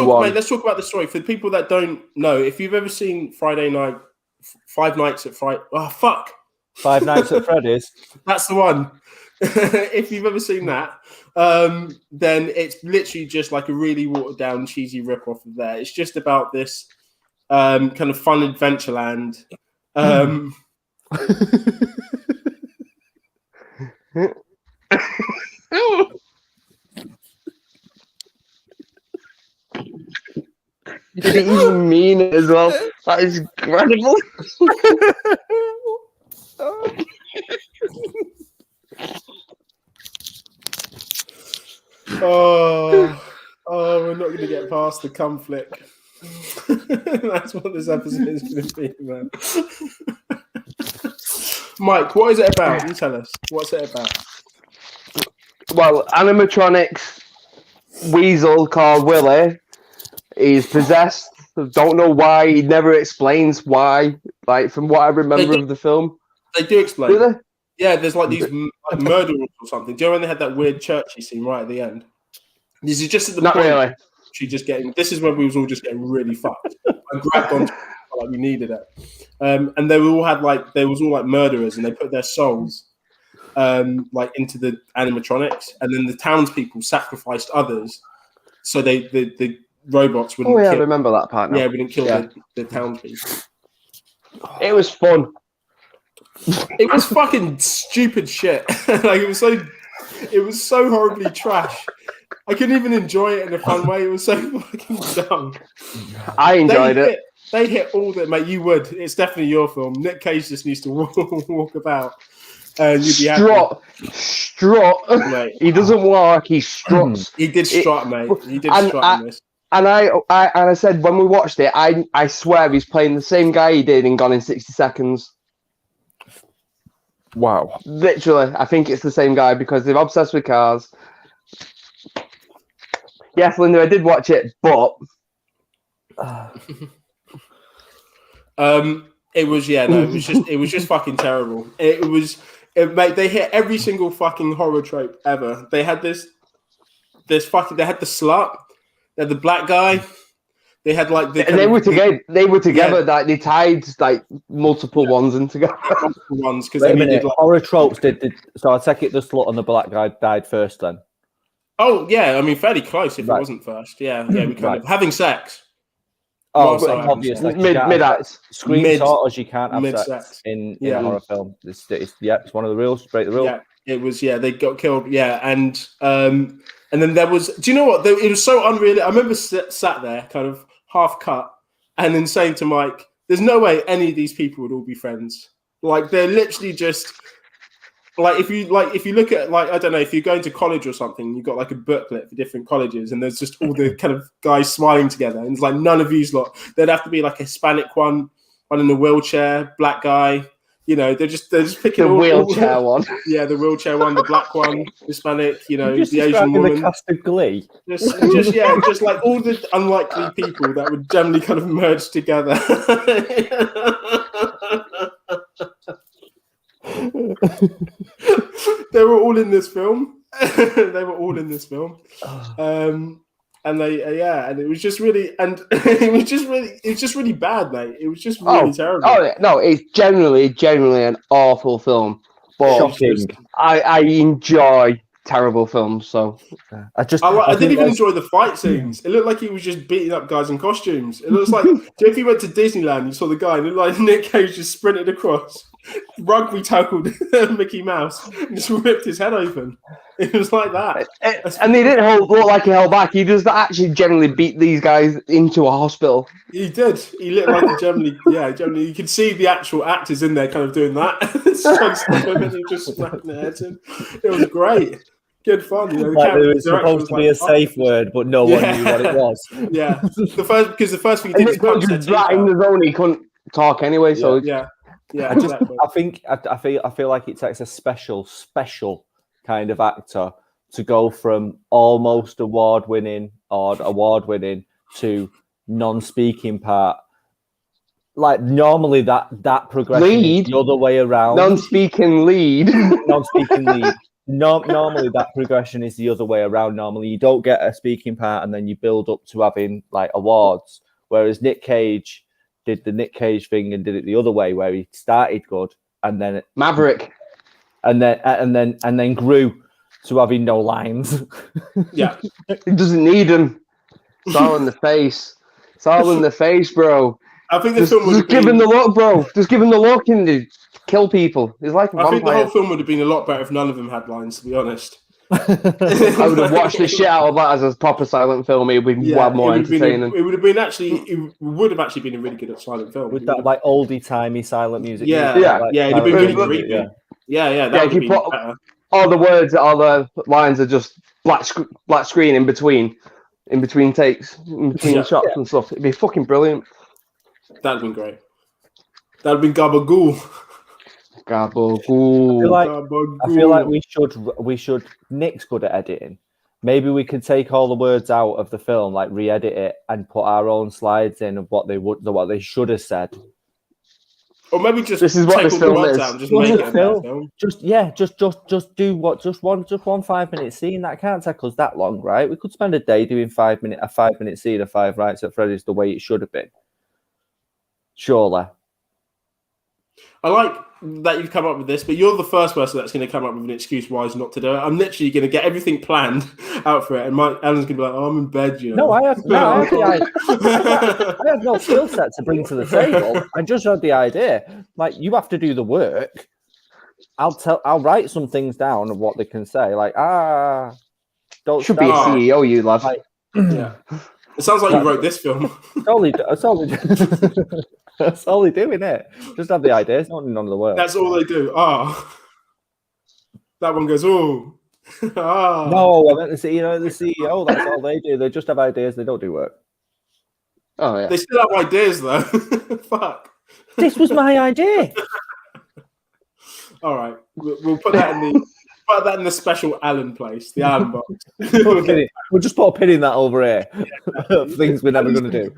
talk about the story. For the people that don't know, if you've ever seen Five Nights at Freddy's. Oh, fuck. Five Nights at Freddy's. That's the one. If you've ever seen that, then it's literally just like a really watered down, cheesy rip-off of that. It's just about this kind of fun adventure land. You didn't even mean it as well. That is incredible. We're not going to get past the cum flick. That's what this episode is going to be, man. Mike, what is it about? You tell us. What's it about? Well, animatronics weasel called Willy. He's possessed. Don't know why. He never explains why. Like, from what I remember of the film. They do explain. Do they? Yeah, there's like these murderers or something. Do you know when they had that weird churchy scene right at the end? This is just at the Not point. really. literally just getting. This is when we was all just getting really fucked. I grabbed onto it like we needed it, and they all had like they was all like murderers, and they put their souls like into the animatronics, and then the townspeople sacrificed others, so the robots wouldn't. I remember that part now. Yeah, wouldn't kill the townspeople. It was fun. It was fucking stupid shit. Like it was so horribly trash. I couldn't even enjoy it in a fun way. It was so fucking dumb. I enjoyed it. They hit all that, mate. You would. It's definitely your film. Nick Cage just needs to walk about, and you'd be happy. Strut. Mate. He doesn't walk. He struts. He did strut, mate. He did strut in this. And I said when we watched it, I swear he's playing the same guy he did in Gone in 60 Seconds. Wow. Literally, I think it's the same guy because they're obsessed with cars. Yes, Linda, I did watch it, but it was just fucking terrible. Mate, they hit every single fucking horror trope ever. They had they had the slut, they had the black guy. They had like they were together. They were together. Yeah. Like they tied like multiple ones in together. Multiple ones because horror tropes did. So I take it the slut and the black guy died first then. Oh yeah, I mean fairly close if it wasn't first. Yeah, we kind of having sex. Oh, obviously mid acts. Screen sorters you can't have sex in a horror film. It's one of the rules. Break the rule. Yeah, it was. Yeah, they got killed. Yeah, and then there was. Do you know what? It was so unreal. I remember sat there, kind of half cut, and then saying to Mike, "There's no way any of these people would all be friends. Like they're literally just like if you look at like I don't know if you're going to college or something, you've got like a booklet for different colleges, and there's just all the kind of guys smiling together, and it's like none of these lot. There'd have to be like a Hispanic one in a wheelchair, black guy." You know, they're just picking the wheelchair one. Yeah, the wheelchair one, the black one, Hispanic. You know, just the Asian woman. The cast of Glee. Just like all the unlikely people that would generally kind of merge together. They were all in this film. And and it was just really, and it's just really bad, mate. It was just really terrible. Oh yeah, no, it's generally an awful film. But shocking. I enjoy terrible films, so I didn't even enjoy the fight scenes. It looked like he was just beating up guys in costumes. It looks like if you went to Disneyland, you saw the guy, and it looked like Nick Cage just sprinted across, rugby tackled Mickey Mouse, and just ripped his head open. It was like that. And they didn't look like he held back. He just actually generally beat these guys into a hospital. He did. He looked like he generally, you could see the actual actors in there kind of doing that. Just smacking their heads in. It was great. Good fun. You know, like there was supposed to be a safe word, but no one knew what it was. Yeah. The first thing he did is punch their teeth out. In the zone, he couldn't talk anyway. So yeah. I feel like it takes a special kind of actor to go from almost award-winning to non-speaking part. Like normally that progression is the other way around. Non-speaking lead. Normally that progression is the other way around. Normally you don't get a speaking part and then you build up to having like awards. Whereas Nick Cage did the Nick Cage thing and did it the other way, where he started good and then Maverick, and then grew to having no lines. Yeah, he doesn't need them. It's all in the face. It's all in the face, bro. I think the film just give him the look, bro. Just give him the look and kill people. It's like a vampire. I think the whole film would have been a lot better if none of them had lines, to be honest. I would have watched the shit out of that as a proper silent film. It would be more entertaining. It would have been a really good silent film with that like oldie timey silent music. Yeah, it'd have been really creepy. Yeah. That would have been better. All the words, all the lines are just black screen in between takes, in between shots and stuff. It'd be fucking brilliant. That'd been great. That'd been gabagool. Gabagool. I feel like we should. Nick's good at editing. Maybe we could take all the words out of the film, like re-edit it, and put our own slides in of what they should have said. Or maybe just this is what take this all the film words is. out and just make it a film. Just do one 5-minute scene. That can't take us that long, right? We could spend a day doing a 5-minute scene of Five Nights at Freddy's the way it should have been. Surely. I like that you've come up with this, but you're the first person that's going to come up with an excuse why he's not to do it. I'm literally going to get everything planned out for it, and Alan's going to be like, "Oh, I'm in bed, you know." No, I have no skill set to bring to the table. I just had the idea. Like, you have to do the work. I'll write some things down of what they can say. Like, don't should be a CEO, you lad. Like, yeah, it sounds like you wrote this film. That's all they do, innit? Just have the ideas, not none of the work. That's all they do. That one goes, oh. No, I meant the CEO, that's all they do. They just have ideas, they don't do work. Oh, yeah. They still have ideas, though. Fuck. This was my idea. All right. We'll put that in the special Alan place, the Alan box. We'll just put a pin in that over here. Things we're never going to do.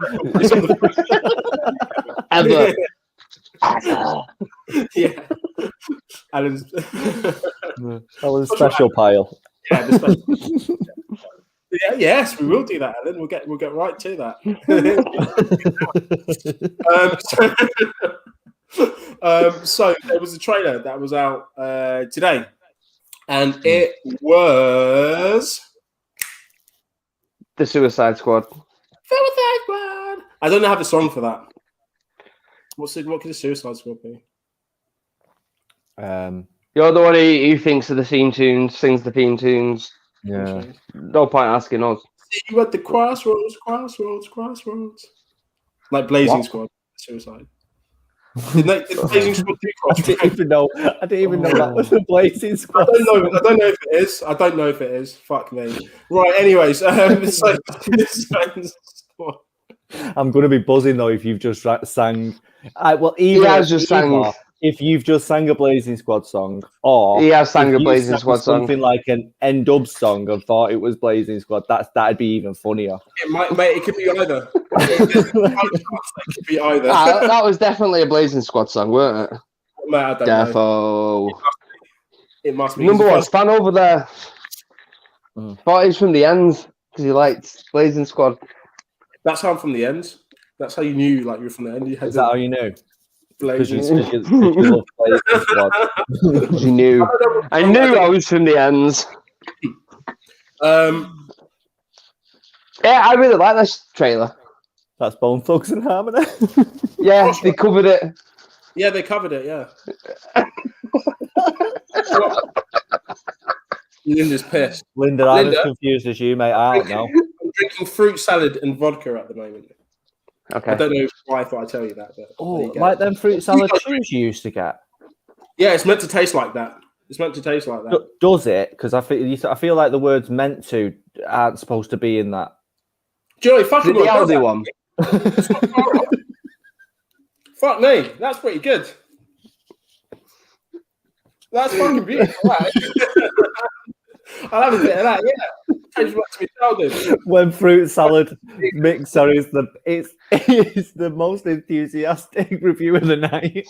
Ever. Yeah. Alan's special pile. Yeah, the special. Yeah, yes, we will do that, Alan. We'll get right to that. So there was a trailer that was out today, and it was The Suicide Squad. I don't have a song for that. What could the Suicide Squad be? You're the one who thinks of the theme tunes, sings the theme tunes. Yeah. No point asking us. You at the crossroads. Like Blazing Squad, Suicide. Did Blazing Squad do Crossroads? I didn't even know that was a Blazing Squad. I don't know if it is. Fuck me. Right, anyways. I'm going to be buzzing, though, if you've just sang... If you've just sang a Blazing Squad song, or he has sang a Blazing Squad song, something like an N-Dub song, and thought it was Blazing Squad, that'd be even funnier. It could be either. It could be either. That was definitely a Blazing Squad song, weren't it? Mate, I don't know. It must be. Number one fan over there. Thought he's from the ends because he liked Blazing Squad. That's how I'm from the ends. That's how you knew, like, you're from the end. Is that how you knew? Because you love Blazing Squad. You knew. I knew I was from the ends. Yeah, I really like this trailer. That's Bone Thugs and Harmony. Yeah, they covered it. Yeah, they covered it, yeah. Linda's pissed. Linda, I'm as confused as you, mate. I don't know. I'm drinking fruit salad and vodka at the moment. Okay. I don't know why I thought I'd tell you that. But like them fruit salad chews you used to get? Yeah, it's meant to taste like that. Does it? Because I feel like the words "meant to" aren't supposed to be in that. Joey, fucking the Aldi one. Fuck me, that's pretty good. That's fucking beautiful. I'll have a bit of that, yeah. Change back to me childhood. When fruit salad mixer is the most enthusiastic review of the night.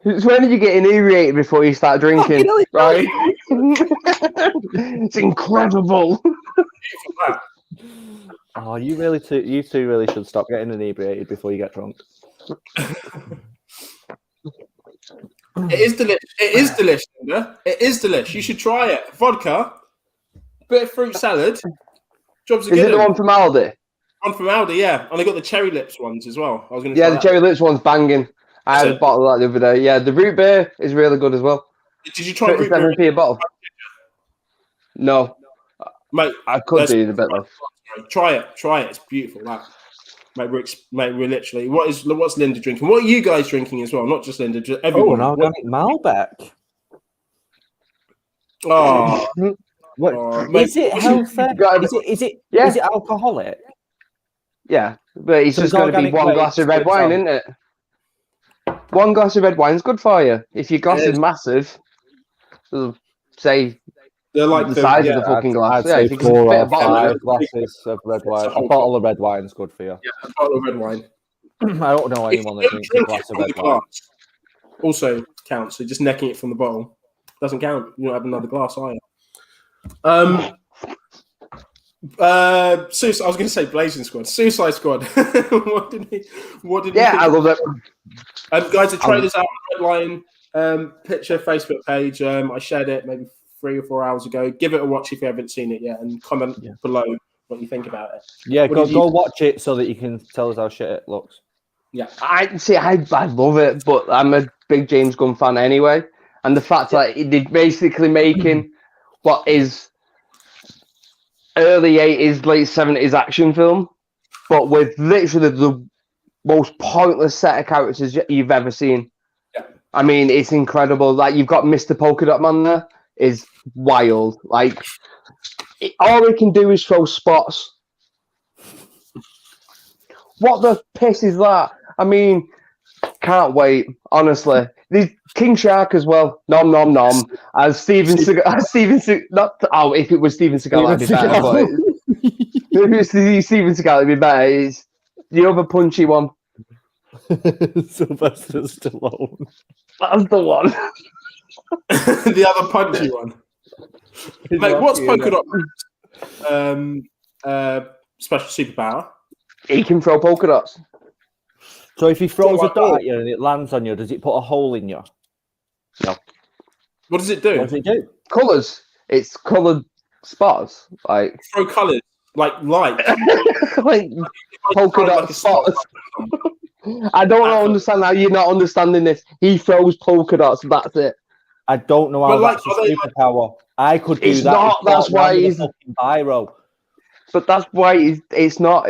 It's when you get inebriated before you start drinking, right? It's incredible. Oh, you two really should stop getting inebriated before you get drunk. It is delicious. It is delicious, Linda. It is delicious. You should try it. Vodka, bit of fruit salad. Jobs are good. Is it the one from Aldi? One from Aldi, yeah. And they got the cherry lips ones as well. The cherry lips one's banging. I had a bottle of that the other day. Yeah, the root beer is really good as well. Did you try root beer? 37p a bottle. No, mate. I could do the bit though. Try it. It's beautiful. That. Mate, we're literally. What's Linda drinking? What are you guys drinking as well? Not just Linda, just everyone. Oh, an organic Malbec. Oh, is it healthy? Is it alcoholic? Yeah, but it's just going to be one glass of red wine, isn't it? One glass of red wine is good for you. If your glass is massive, say. They're like the size of the fucking glass. I'd say 4 or 5 glasses of red wine. A bottle of red wine is good for you. Yeah, a bottle of red wine. I don't know anyone that drinks a glass of red wine. Also counts. So just necking it from the bottle doesn't count. You don't have another glass, are you? I was going to say Blazing Squad, Suicide Squad. What did I love it. Guys, the trailer's out on Red Lion picture Facebook page. I shared it maybe 3 or 4 hours ago. Give it a watch if you haven't seen it yet, and comment below what you think about it. Yeah, go watch it so that you can tell us how shit it looks. Yeah, I love it, but I'm a big James Gunn fan anyway, and the fact that they're basically making what is early 80s, late 70s action film, but with literally the most pointless set of characters you've ever seen. Yeah. I mean, it's incredible. Like, you've got Mr. Polka Dot Man there, is wild. Like, all he can do is throw spots. What the piss is that? I mean, can't wait, honestly. There's King Shark as well. Nom nom nom. As Steven Seagal. If it was Steven Seagal, that'd be better. But if it was Steven Seagal, it'd be better. It's the other punchy one. Sylvester Stallone. That's the one. The other punchy one. Mate, what's Polka Dot special superpower? He can throw polka dots. So if he throws a dot at you and it lands on you, does it put a hole in you? No. What does it do? What does it do? Colours. It's coloured spots. Like throw colours, like light. like polka dot spots. I don't understand how you're not understanding this. He throws polka dots. That's it. I don't know how that's a superpower. I could do that. Not. That's why he's fucking biro. But that's why it's not.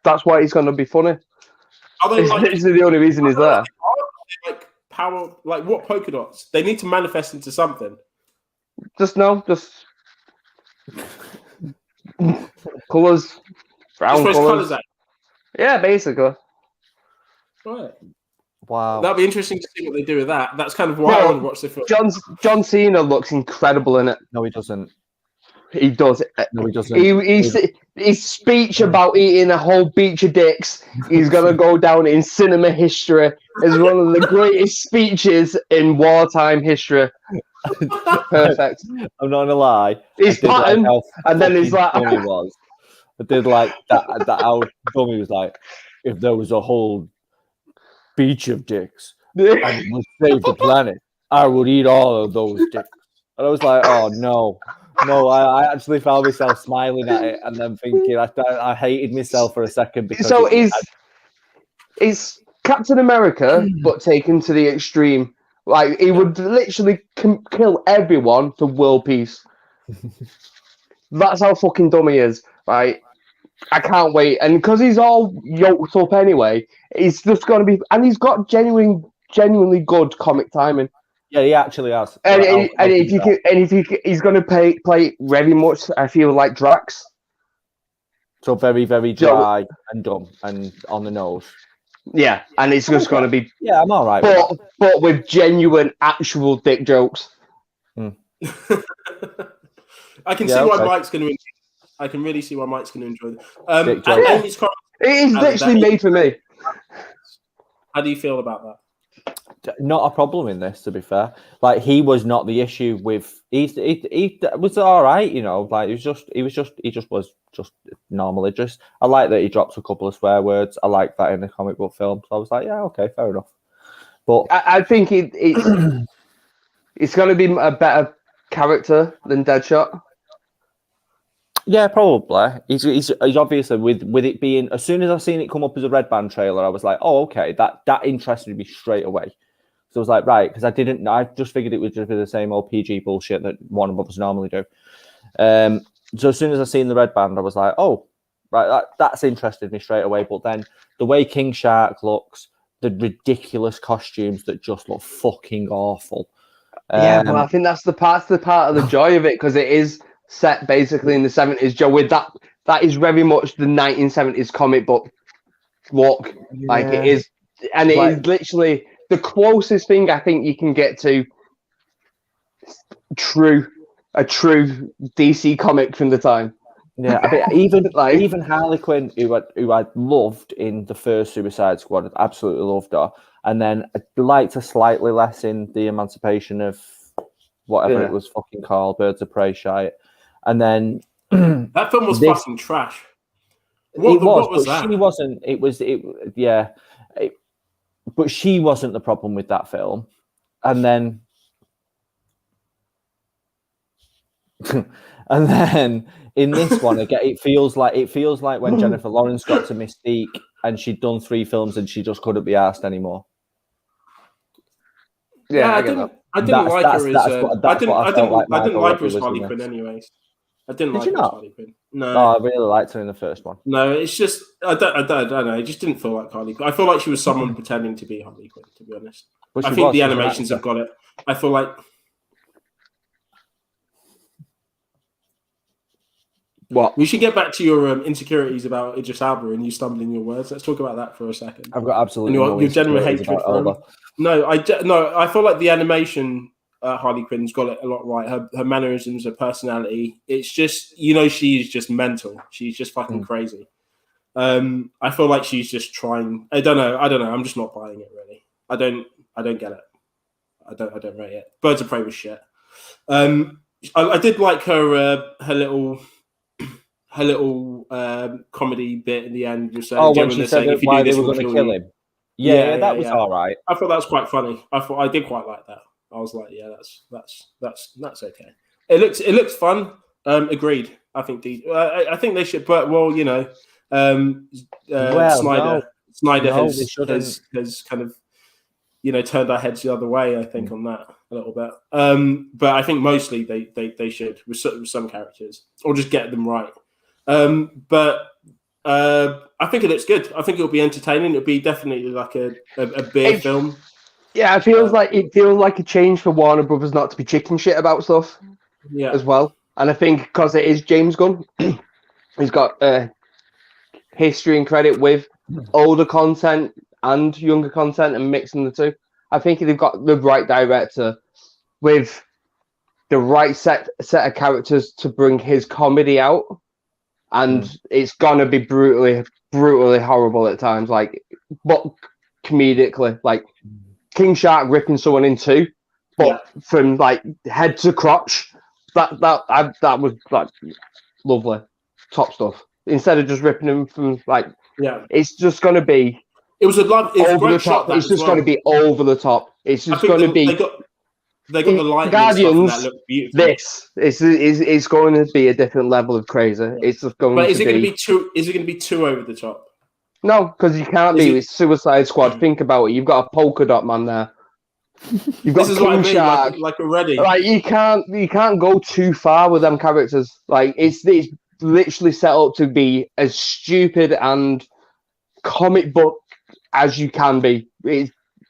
That's why it's going to be funny. It's the only reason he's there. Like power, like what polka dots? They need to manifest into something. Just colours, brown colours. Yeah, basically. Right. Wow. That'd be interesting to see what they do with that. That's kind of why I want to watch the film. John Cena looks incredible in it. No, he doesn't. He does. No, he doesn't. His speech about eating a whole beach of dicks is going to go down in cinema history as one of the greatest speeches in wartime history. Perfect. I'm not going to lie. He's pattern, and then he's like... I did like that how dumb he was like, if there was a whole beach of dicks and would save the planet, I would eat all of those dicks. And I was like, oh, no. No, I actually found myself smiling at it and then thinking I hated myself for a second. Because so it's Captain America, but taken to the extreme. Like, he would literally kill everyone for world peace. That's how fucking dumb he is, right? I can't wait. And because he's all yoked up anyway, it's just going to be... And he's got genuinely good comic timing. Yeah, he actually has. He's going to play very much, I feel, like Drax. So very, very dry and dumb and on the nose. Yeah, and it's just going to be... Yeah, I'm all right but with genuine, actual dick jokes. I can see why Mike's going to... I can really see why Mike's going to enjoy it. It is literally made for me. How do you feel about that? Not a problem in this, to be fair. Like, he was not the issue with. He was all right, you know. Like, he just was normal Idris. I like that he drops a couple of swear words. I like that in the comic book film. So I was like, yeah, okay, fair enough. But I think it's going to be a better character than Deadshot. Yeah, probably. He's obviously with it being, as soon as I seen it come up as a Red Band trailer, I was like, oh, okay, that interested me straight away. So I was like, right, because I just figured it was just the same old PG bullshit that Warner Brothers normally do. So as soon as I seen the Red Band, I was like, oh, right, that's interested me straight away. But then the way King Shark looks, the ridiculous costumes that just look fucking awful. Yeah, well, I think that's the part of the joy of it, because it is set basically in the 70s, Joe, with that is very much the 1970s comic book look. Yeah. Like, it is, and it is literally the closest thing I think you can get to a true DC comic from the time. Yeah, I mean, even Harley Quinn, who I loved in the first Suicide Squad, absolutely loved her, and then I liked her slightly less in the Emancipation of whatever it was fucking called, Birds of Prey shite, and then that film was fucking trash. What was that? She wasn't. But she wasn't the problem with that film, and then. And then in this one, again, it feels like when Jennifer Lawrence got to Mystique and she'd done 3 films and she just couldn't be asked anymore. Yeah, I didn't like her as Harley Quinn, anyways. I didn't like her as Harley Quinn. No, I really liked her in the first one. No, it's just I don't know. It just didn't feel like Harley Quinn. I feel like she was someone pretending to be Harley Quinn. To be honest, I think the animations have got it. I feel like. What? We should get back to your insecurities about Idris Elba and you stumbling your words. Let's talk about that for a second. I've got absolutely your general hatred for him. No, I feel like the animation Harley Quinn's got it a lot right. Her mannerisms, her personality. It's just she's just mental. She's just fucking crazy. I feel like she's just trying. I don't know. I'm just not buying it really. I don't get it. I don't rate it. Birds of Prey was shit. I did like her little comedy bit in the end. When she said why they were going to kill him. Yeah, that was all right. I thought that was quite funny. I did quite like that. I was like, yeah, that's okay. It looks fun. Agreed. I think I think they should. But Snyder has kind of turned our heads the other way. I think on that a little bit. But I think mostly they should with some characters or just get them right. But I think it looks good. I think it'll be entertaining. It'll be definitely like a beer film. Yeah, it feels like a change for Warner Brothers not to be chicken shit about stuff. Yeah, as well. And I think because it is James Gunn, he's got history and credit with older content and younger content and mixing the two. I think they've got the right director with the right set of characters to bring his comedy out. And it's gonna be brutally horrible at times, but comedically, like King Shark ripping someone in two, but from head to crotch, that was lovely, top stuff. Instead of just ripping him from it's just gonna be. It was over the top. It's just gonna be over the top. It's just gonna be. They got the light Guardians. That looked beautiful. This is going to be a different level of crazy. It's just going. But is it going to be too? Is it going to be too over the top? No, because you can't be with Suicide Squad. Think about it. You've got a polka dot man there. You've got King Shark. Like already. You can't go too far with them characters. It's literally set up to be as stupid and comic book as you can be.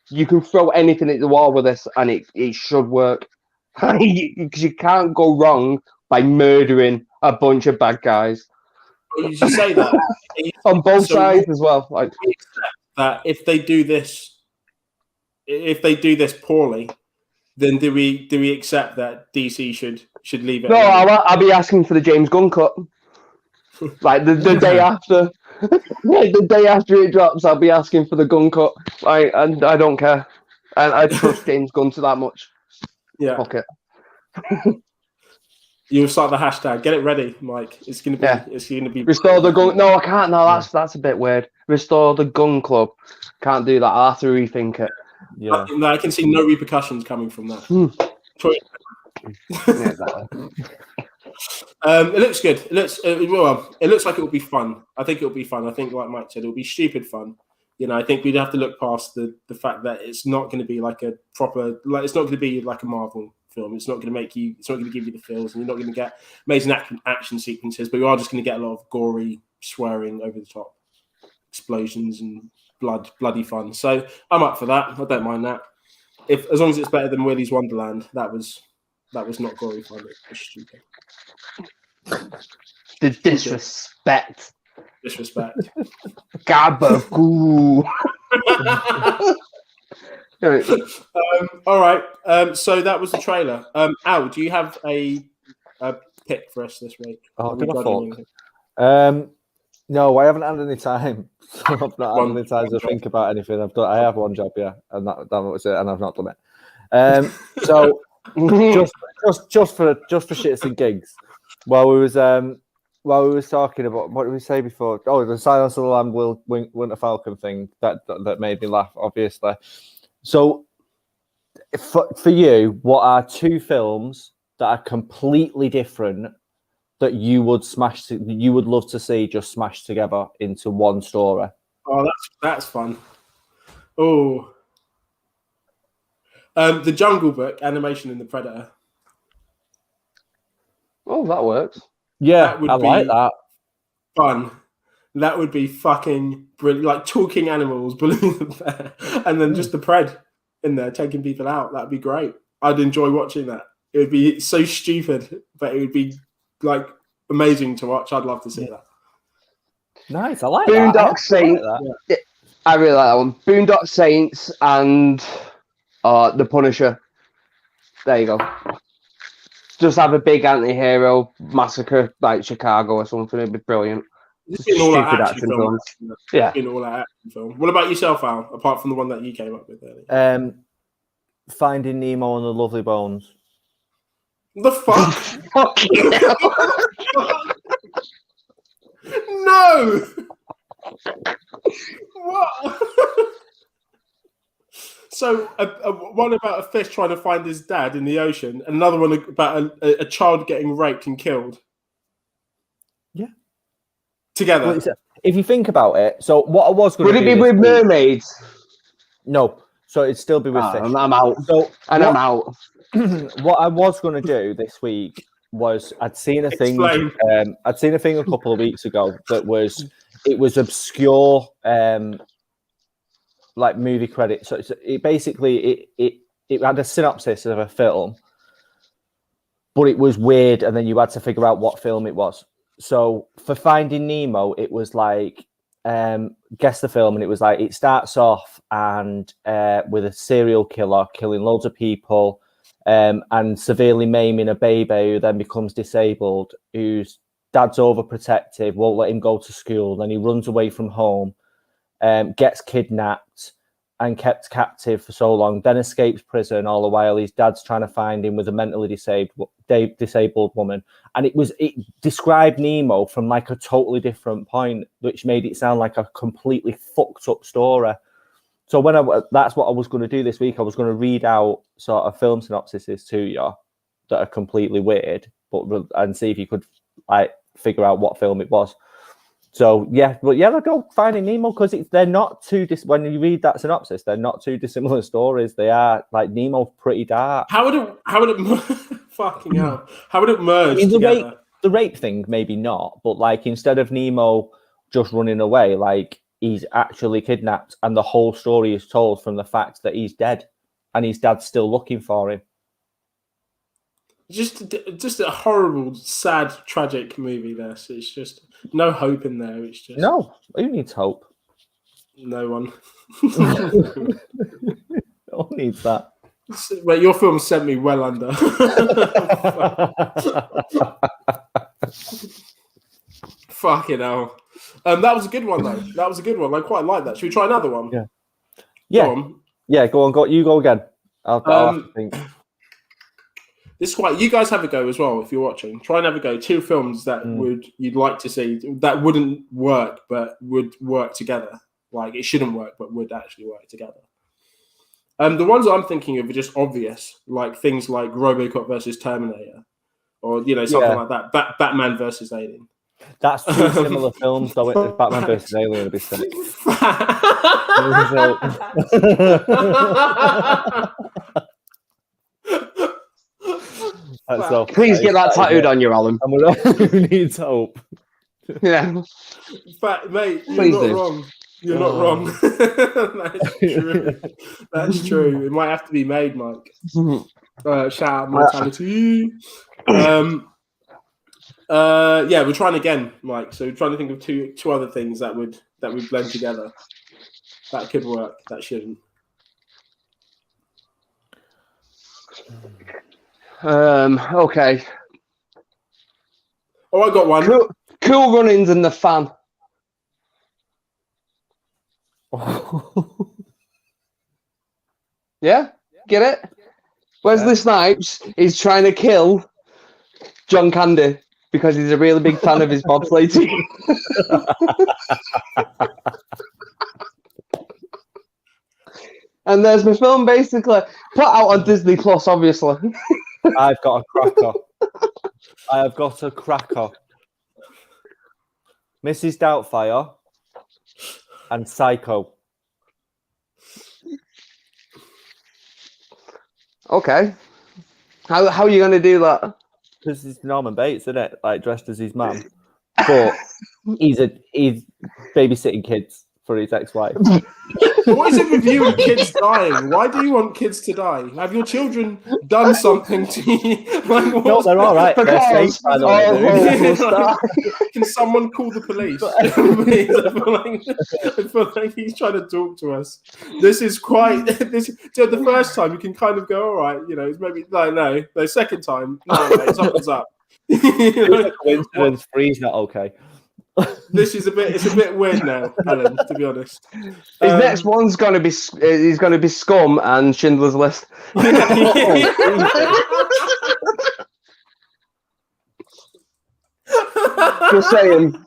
You can throw anything at the wall with this, and it should work. Because you can't go wrong by murdering a bunch of bad guys. You should say that on both sides as well. That if they do this poorly, then do we accept that DC should leave it? No, I'll be asking for the James Gunn cut. The day after. The day after it drops, I'll be asking for the Gunn cut. And I don't care. And I trust James Gunn to that much. Yeah. Fuck it. You'll start the hashtag. Get it ready, Mike. It's gonna be Restore the Gun. No, I can't. No, that's a bit weird. Restore the Gun Club. Can't do that. I'll have to rethink it. Yeah. I can see no repercussions coming from that. Yeah, exactly. It looks good. It looks like it will be fun. I think it'll be fun. I think, like Mike said, it'll be stupid fun. I think we'd have to look past the fact that it's not going to be like a proper, it's not going to be like a Marvel film. It's not going to give you the feels, and you're not going to get amazing action sequences. But you are just going to get a lot of gory, swearing, over the top explosions and bloody fun. So I'm up for that. I don't mind that. As long as it's better than Willy's Wonderland, that was not gory fun. It was stupid. The disrespect. Gabagoo. All right. So that was the trailer. Al, do you have a pick for us this week? Oh, give a fuck. No, I haven't had any time. So I've not had any time to think about anything. I have one job, yeah, and that was it, and I've not done it. So just for shits and gigs, while we was talking about, what did we say before? Oh, the Silence of the Lambs Winter Falcon thing that made me laugh, obviously. So for you, what are two films that are completely different that you would love to see just smashed together into one story? Oh, that's fun. Oh, the Jungle Book animation in the Predator. Oh, that works. Yeah, I like that. Fun. That would be fucking brilliant. Like talking animals, balloons there, and then just the Pred in there taking people out. That'd be great. I'd enjoy watching that. It would be so stupid, but it would be like amazing to watch. I'd love to see that. Nice, I like Boondock that. Saints. Yeah, I really like that one. Boondock Saints and The Punisher. There you go. Just have a big anti-hero massacre like Chicago or something. It'd be brilliant. It's been all that action film. Yeah. It's been all that action film. What about yourself, Al? Apart from the one that you came up with earlier. Finding Nemo and the Lovely Bones. The fuck? No. What? So one about a fish trying to find his dad in the ocean, another one about a child getting raped and killed. Yeah. Together. Well, if you think about it, so what I was going to do... Would it be with mermaids? No. So it'd still be with fish. I'm out. I'm out. What I was going to do this week was I'd seen a thing a couple of weeks ago that was obscure like movie credits. So it basically had a synopsis of a film, but it was weird, and then you had to figure out what film it was. So for Finding Nemo, it was like guess the film, and it was like it starts off and with a serial killer killing loads of people and severely maiming a baby who then becomes disabled, whose dad's overprotective, won't let him go to school, then he runs away from home, gets kidnapped and kept captive for so long, then escapes prison, all the while his dad's trying to find him with a mentally disabled woman. And it described Nemo from like a totally different point, which made it sound like a completely fucked up story. So that's what I was going to do this week. I was going to read out sort of film synopsises to you that are completely weird, and see if you could like figure out what film it was. So I go Finding Nemo, because they're not too when you read that synopsis, they're not too dissimilar stories. They are like Nemo's pretty dark. How would it fucking hell? How would it merge together? The rape thing, maybe not, but like instead of Nemo just running away, like he's actually kidnapped, and the whole story is told from the fact that he's dead, and his dad's still looking for him. Just a horrible, sad, tragic movie there. So it's just no hope in there. It's just no. Who needs hope? No one. No one needs that. Well, your film sent me well under. Fucking hell. That was a good one though. That was a good one. I quite like that. Should we try another one? Yeah. Go on. You go again. I'll have to think. This is quite. You guys have a go as well if you're watching. Try and have a go. Two films that you'd like to see that wouldn't work but would work together. Like it shouldn't work but would actually work together. The ones I'm thinking of are just obvious, like things like RoboCop versus Terminator, or something like that. Batman versus Alien. That's two similar films, though. Batman versus Alien would be sick. Please get that tattooed on you, Alan. Who needs hope? Yeah. But, mate, you're not wrong. You're not wrong. That's true. That's true. It might have to be made, Mike. Shout out Mortality. We're trying again, Mike. So we're trying to think of two other things that would blend together. That could work. That shouldn't. Okay. Oh, I got one. Cool Runnings and The Fan. Yeah? Get it? Wesley Snipes is trying to kill John Candy because he's a really big fan of his bobsleigh team. And there's my film basically put out on Disney Plus, obviously. I've got a cracker. I have got a cracker. Mrs. Doubtfire and Psycho. Okay. How are you going to do that? Because it's Norman Bates, isn't it? Like dressed as his mum. But he's babysitting kids for his ex-wife. What is it with you and kids dying? Why do you want kids to die? Have your children done something to you? Like, no, they're all right. They're safe, by the way. Can someone call the police? I feel like he's trying to talk to us. This is quite... the first time you can kind of go, all right, it's maybe... No. The second time, no, mate, something's up. Coincidence, Free's not okay. It's a bit weird now, Alan, to be honest. His next one's gonna be Scum and Schindler's List. Just saying.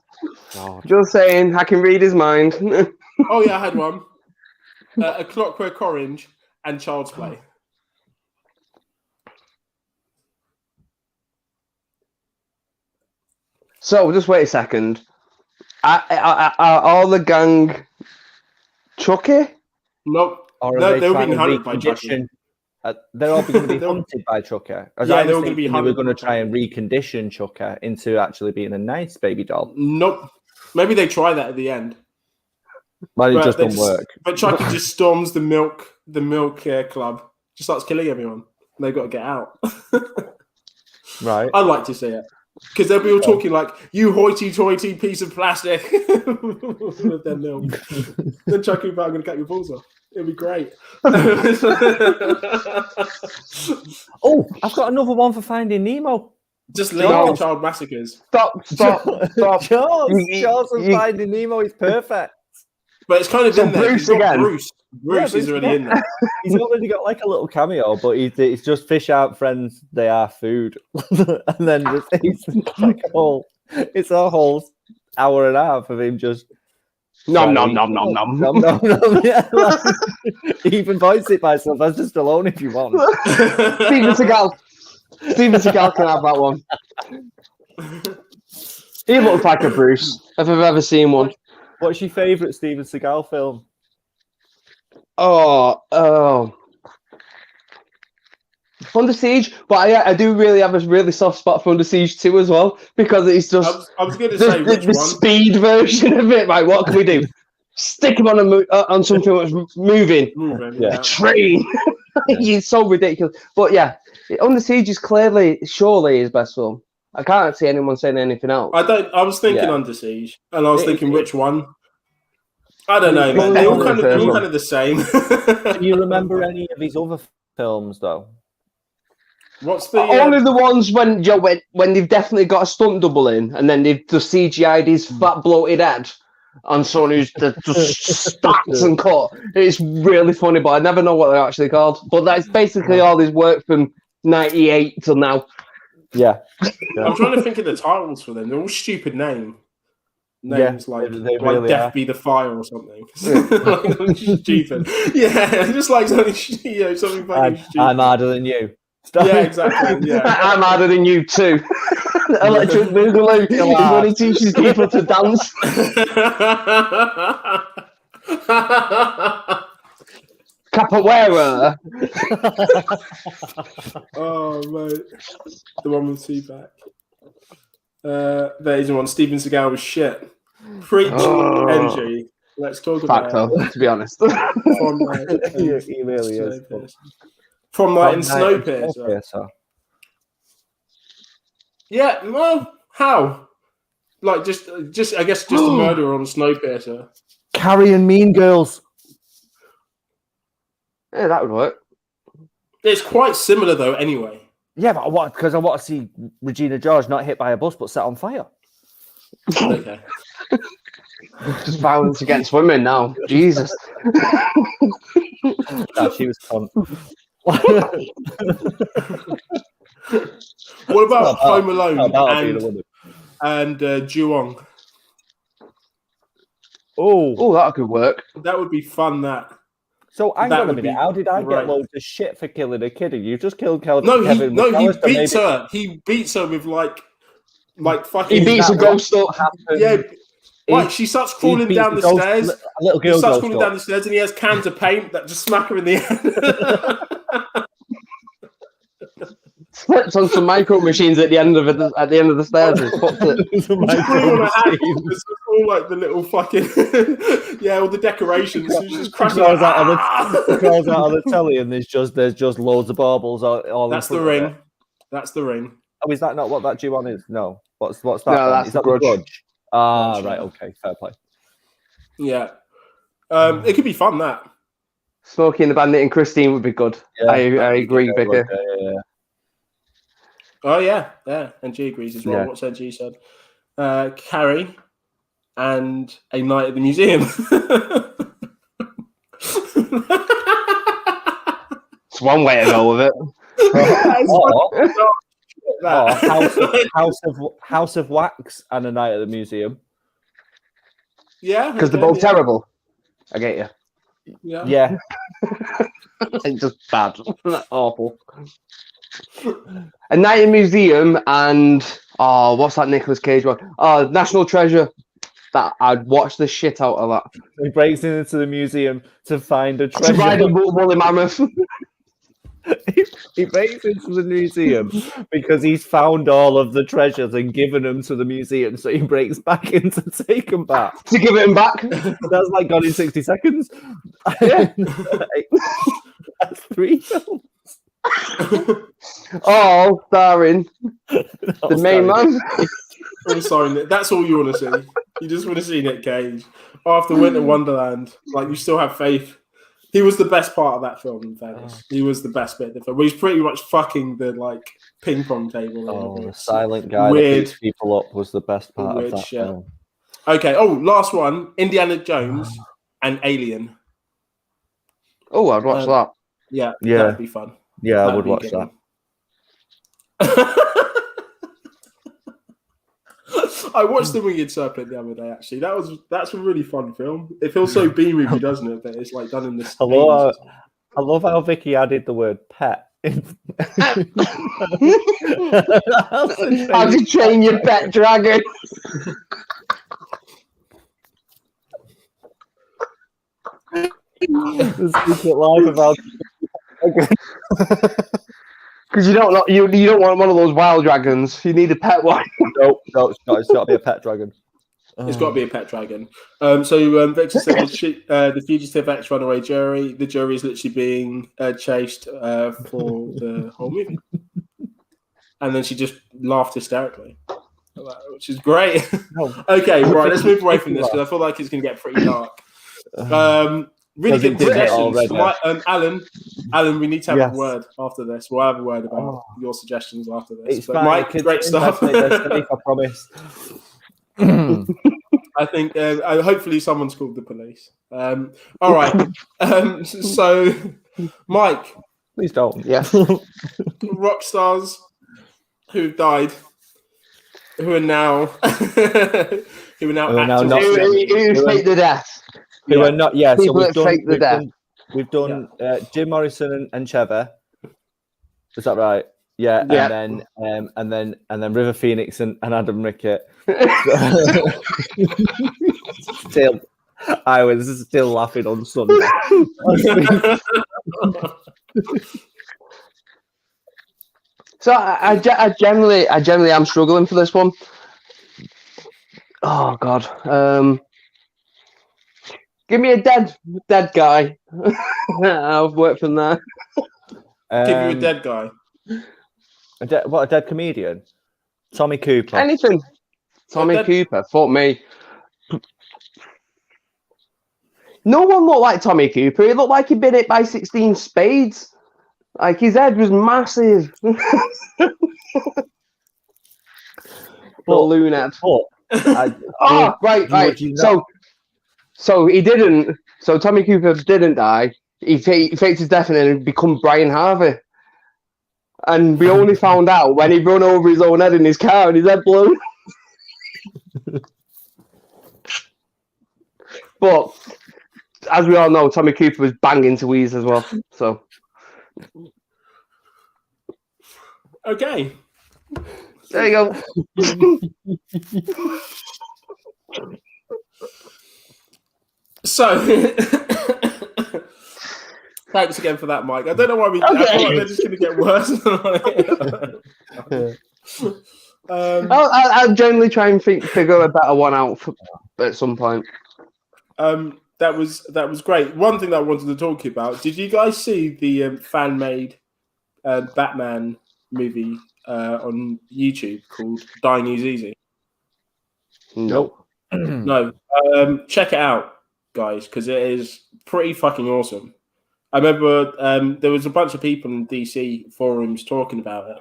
God. Just saying. I can read his mind. Oh yeah, I had one. A Clockwork Orange and Child's Play. So just wait a second. Are all the gang Chucky? Nope. No, they're being hunted by Chucky. They're all going to be hunted by Chucky. Yeah, they're all going to be hunted. We're going to try and recondition Chucky into actually being a nice baby doll. Nope. Maybe they try that at the end. But it just doesn't work. But Chucky just storms the milk club. Just starts killing everyone. They've got to get out. Right. I'd like to see it. Because they'll be all talking like, you hoity-toity piece of plastic with their milk. Then Chucky about, I'm going to cut your balls off. It'll be great. Oh, I've got another one for Finding Nemo. Just leave the child massacres. Stop. Jaws and Finding Nemo is perfect. But it's kind of in there. Bruce again. Bruce is already in there. He's already got like a little cameo, but it's just fish out friends. They are food, and then it's like it's a whole hour and a half of him just nom. Yeah, like, he even voiced it by himself. That's just alone if you want. Steven Seagal can have that one. He looks like a Bruce if I've ever seen one. What's your favourite Steven Seagal film? Oh. Under Siege, but I do really have a really soft spot for Under Siege 2 as well, because it's just I was going to say the speed version of it. Right, what can we do? Stick him on something that's moving. Yeah. A train. It's so ridiculous. But yeah, Under Siege is surely his best film. I can't see anyone saying anything else. I was thinking Under Siege, and I was thinking which one. I don't know, man. They're all kind of the same. Do you remember any of his other films, though? What's the only the ones when they've definitely got a stunt double in, and then they've just CGI'd his fat bloated head on someone who's just stacks and cut. It's really funny, but I never know what they're actually called. But that's basically all his work from '98 till now. Yeah. I'm trying to think of the titles for them. They're all stupid names like really Death Be the Fire or something. Like, stupid. Yeah, just like something fucking stupid. I'm harder than you. Yeah, exactly. Yeah. I'm harder than you too. Electric Boogaloo. He's when he teaches people to dance. Capoeira. Oh, mate. The one with T-Back. There's one. Steven Seagal was shit. Preach, NG. Let's talk about it. To be honest. He really is. From Snowpiercer. Yeah, well, how? Like, just I guess just a murder on Snowpiercer. Carrie and Mean Girls. Yeah, that would work. It's quite similar, though, anyway. Yeah, but because I want to see Regina George not hit by a bus but set on fire. Okay. Just violence against women now. Jesus. No, she was fun. What about Home Alone and Ju-on? Oh, that could work. That would be fun. So hang on a minute. How did I get loads of shit for killing a kid? You just killed Kevin. He beats her. He beats her with like fucking. He beats a ghost up. Yeah. Right, she starts crawling down the stairs. A little girl starts crawling down the stairs, and he has cans of paint that just smack her in the head. Slips on some micro machines at the end of the stairs. And puts it. It's all like the little fucking all the decorations. So just crashing crawls out of the telly, and there's just loads of baubles all. That's the ring. That's the ring. Oh, is that not what that Ju-on is? No. What's that? No, that's the Grudge. Ah, right. Okay. Fair play. Yeah. It could be fun. That Smokey and the Bandit and Christine would be good. Yeah, I agree, Vicky. Yeah. Oh yeah, and G agrees as well. Yeah. What's that G said? Carrie and A Night at the Museum. It's one way to go with it. House of Wax and A Night at the Museum. Yeah, because they're both terrible. I get you. Yeah. It's just bad. Awful. A Night in Museum and what's that Nicolas Cage one? National Treasure. That I'd watch the shit out of that. He breaks into the museum to find a treasure. To ride a woolly mammoth. He breaks into the museum because he's found all of the treasures and given them to the museum, so he breaks back in to take them back. To give them back? That's like gone in 60 seconds. Yeah. That's 3 films. Starring the main man. I'm sorry, Nick. That's all you want to see. You just want to see Nick Cage. After Winter Wonderland, like, you still have faith. He was the best part of that film, in fairness. He was the best bit of the film. He's pretty much fucking the, like, ping pong table. The silent guy that beats people up was the best part of that film. Okay, last one. Indiana Jones and Alien. Oh, I'd watch that. Yeah, that'd be fun. Yeah, I would watch that. I watched The Winged Serpent the other day, actually. That's a really fun film. It feels so B-movie, doesn't it? But it's like done in this. I love how Vicky added the word pet. How to train your pet dragon. The secret life about. Because you don't want one of those wild dragons. You need a pet one. No, it's got to be a pet dragon. It's got to be a pet dragon. So Victor said the fugitive ex-runaway jury. The jury is literally being chased for the whole movie, and then she just laughed hysterically, which is great. Okay, right. Let's move away from this because I feel like it's going to get pretty dark. Really good suggestions. Alan, we need to have a word after this. We'll have a word about your suggestions after this. It's Mike, great stuff. I promise. I think hopefully someone's called the police. All right. So, Mike. Please don't. Yeah. Rock stars who've died, who are now actors. Who faked the death. Who are not? Yeah. People So we've done Jim Morrison and Trevor. Is that right? Yeah. And then River Phoenix and Adam Rickett. I was still laughing on Sunday. So I generally am struggling for this one. Oh God. Give me a dead guy. I've worked from there. Give you a dead guy. A dead comedian? Tommy Cooper. Anything. Tommy Cooper. Fuck me. No one looked like Tommy Cooper. He looked like he'd been hit by 16 spades. Like his head was massive. Balloon head. Right. So he didn't. So Tommy Cooper didn't die. He faked his death and then become Brian Harvey. And we only found out when he run over his own head in his car and his head blew. But as we all know, Tommy Cooper was banging to Weeze as well. So okay. There you go. So, thanks again for that, Mike. I don't know why I feel like they're just going to get worse. I'll generally try and figure a better one out at some point. That was great. One thing that I wanted to talk to you about. Did you guys see the fan-made Batman movie on YouTube called Dying Is Easy? Nope. No. Check it out, guys, because it is pretty fucking awesome. I remember there was a bunch of people in DC forums talking about it.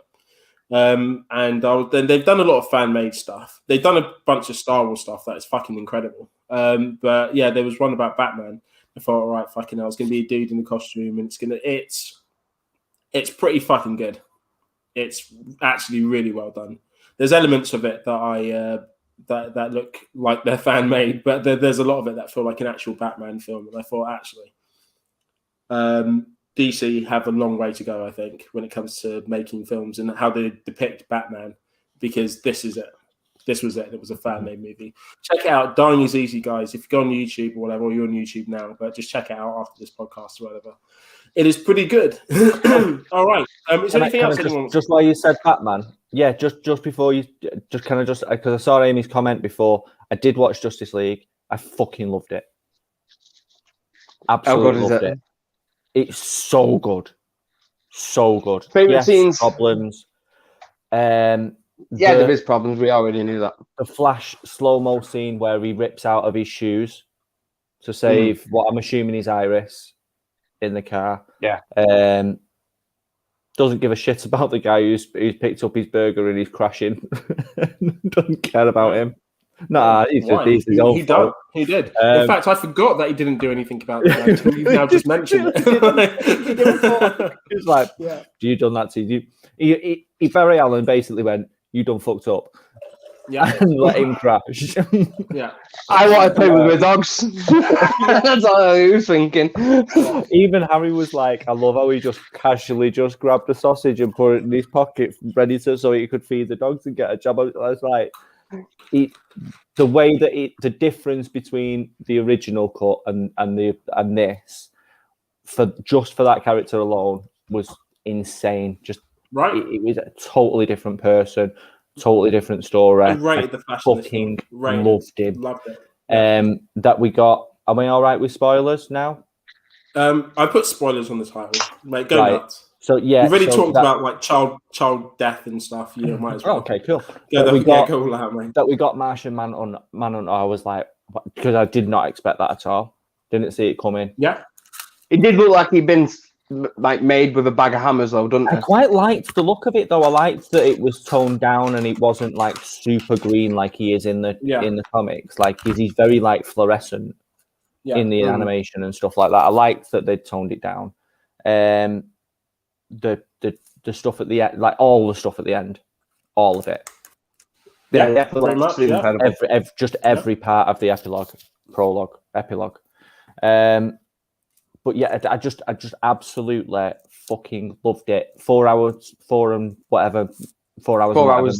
And then they've done a lot of fan-made stuff. They've done a bunch of Star Wars stuff that is fucking incredible. But yeah, there was one about Batman. I thought, all right, fucking hell, it's gonna be a dude in the costume, and it's pretty fucking good. It's actually really well done. There's elements of it that I that look like they're fan-made, but there's a lot of it that feel like an actual Batman film. And I thought, actually, DC have a long way to go, I think, when it comes to making films and how they depict Batman, because this is it. This was it. It was a fan-made movie. Check it out. Dying Is Easy, guys. If you go on YouTube or whatever, or you're on YouTube now, but just check it out after this podcast or whatever. It is pretty good. All right. Is there anything else anyone wants? Just while you said Batman, yeah, just before you, because I saw Amy's comment before, I did watch Justice League. I fucking loved it. Absolutely loved it. It's so good. So good. Favorite scenes? Problems. There is problems. We already knew that. The Flash slow-mo scene where he rips out of his shoes to save what I'm assuming is Iris in the car. Yeah. Doesn't give a shit about the guy who's picked up his burger and he's crashing. Doesn't care about him. Nah, he's his own fault. He did. In fact, I forgot that he didn't do anything about that until you've now just mentioned it. He was like, you done that to you? He Barry Allen basically went, you done fucked up. Yeah. And let him crash. Yeah. I want to play with my dogs. That's all I was thinking. Even Harry was like, I love how he just casually just grabbed the sausage and put it in his pocket, ready so he could feed the dogs and get a job. I was like, the way that the difference between the original cut and this for that character alone was insane. Just right, it was a totally different person, totally different story. I rated the Flash. Fucking loved him. Loved it. That we got. Are we all right with spoilers now? I put spoilers on the title. Mate, go nuts. So yeah, we've already talked about like child death and stuff. You know, might as well. Okay, cool. Go all out, mate. That we got Martian Manhunter. I was like, because I did not expect that at all. Didn't see it coming. Yeah, it did look like he'd been like made with a bag of hammers, though, doesn't it? I quite liked the look of it, though. I liked that it was toned down and it wasn't like super green like he is in the comics. Like he's very like fluorescent in the animation and stuff like that. I liked that they toned it down. The stuff at the end, like all the stuff at the end, all of it. Yeah, pretty much. Every part of the epilogue. But yeah, I just absolutely fucking loved it. 4 hours, 4 and whatever, 4 hours. 4 hours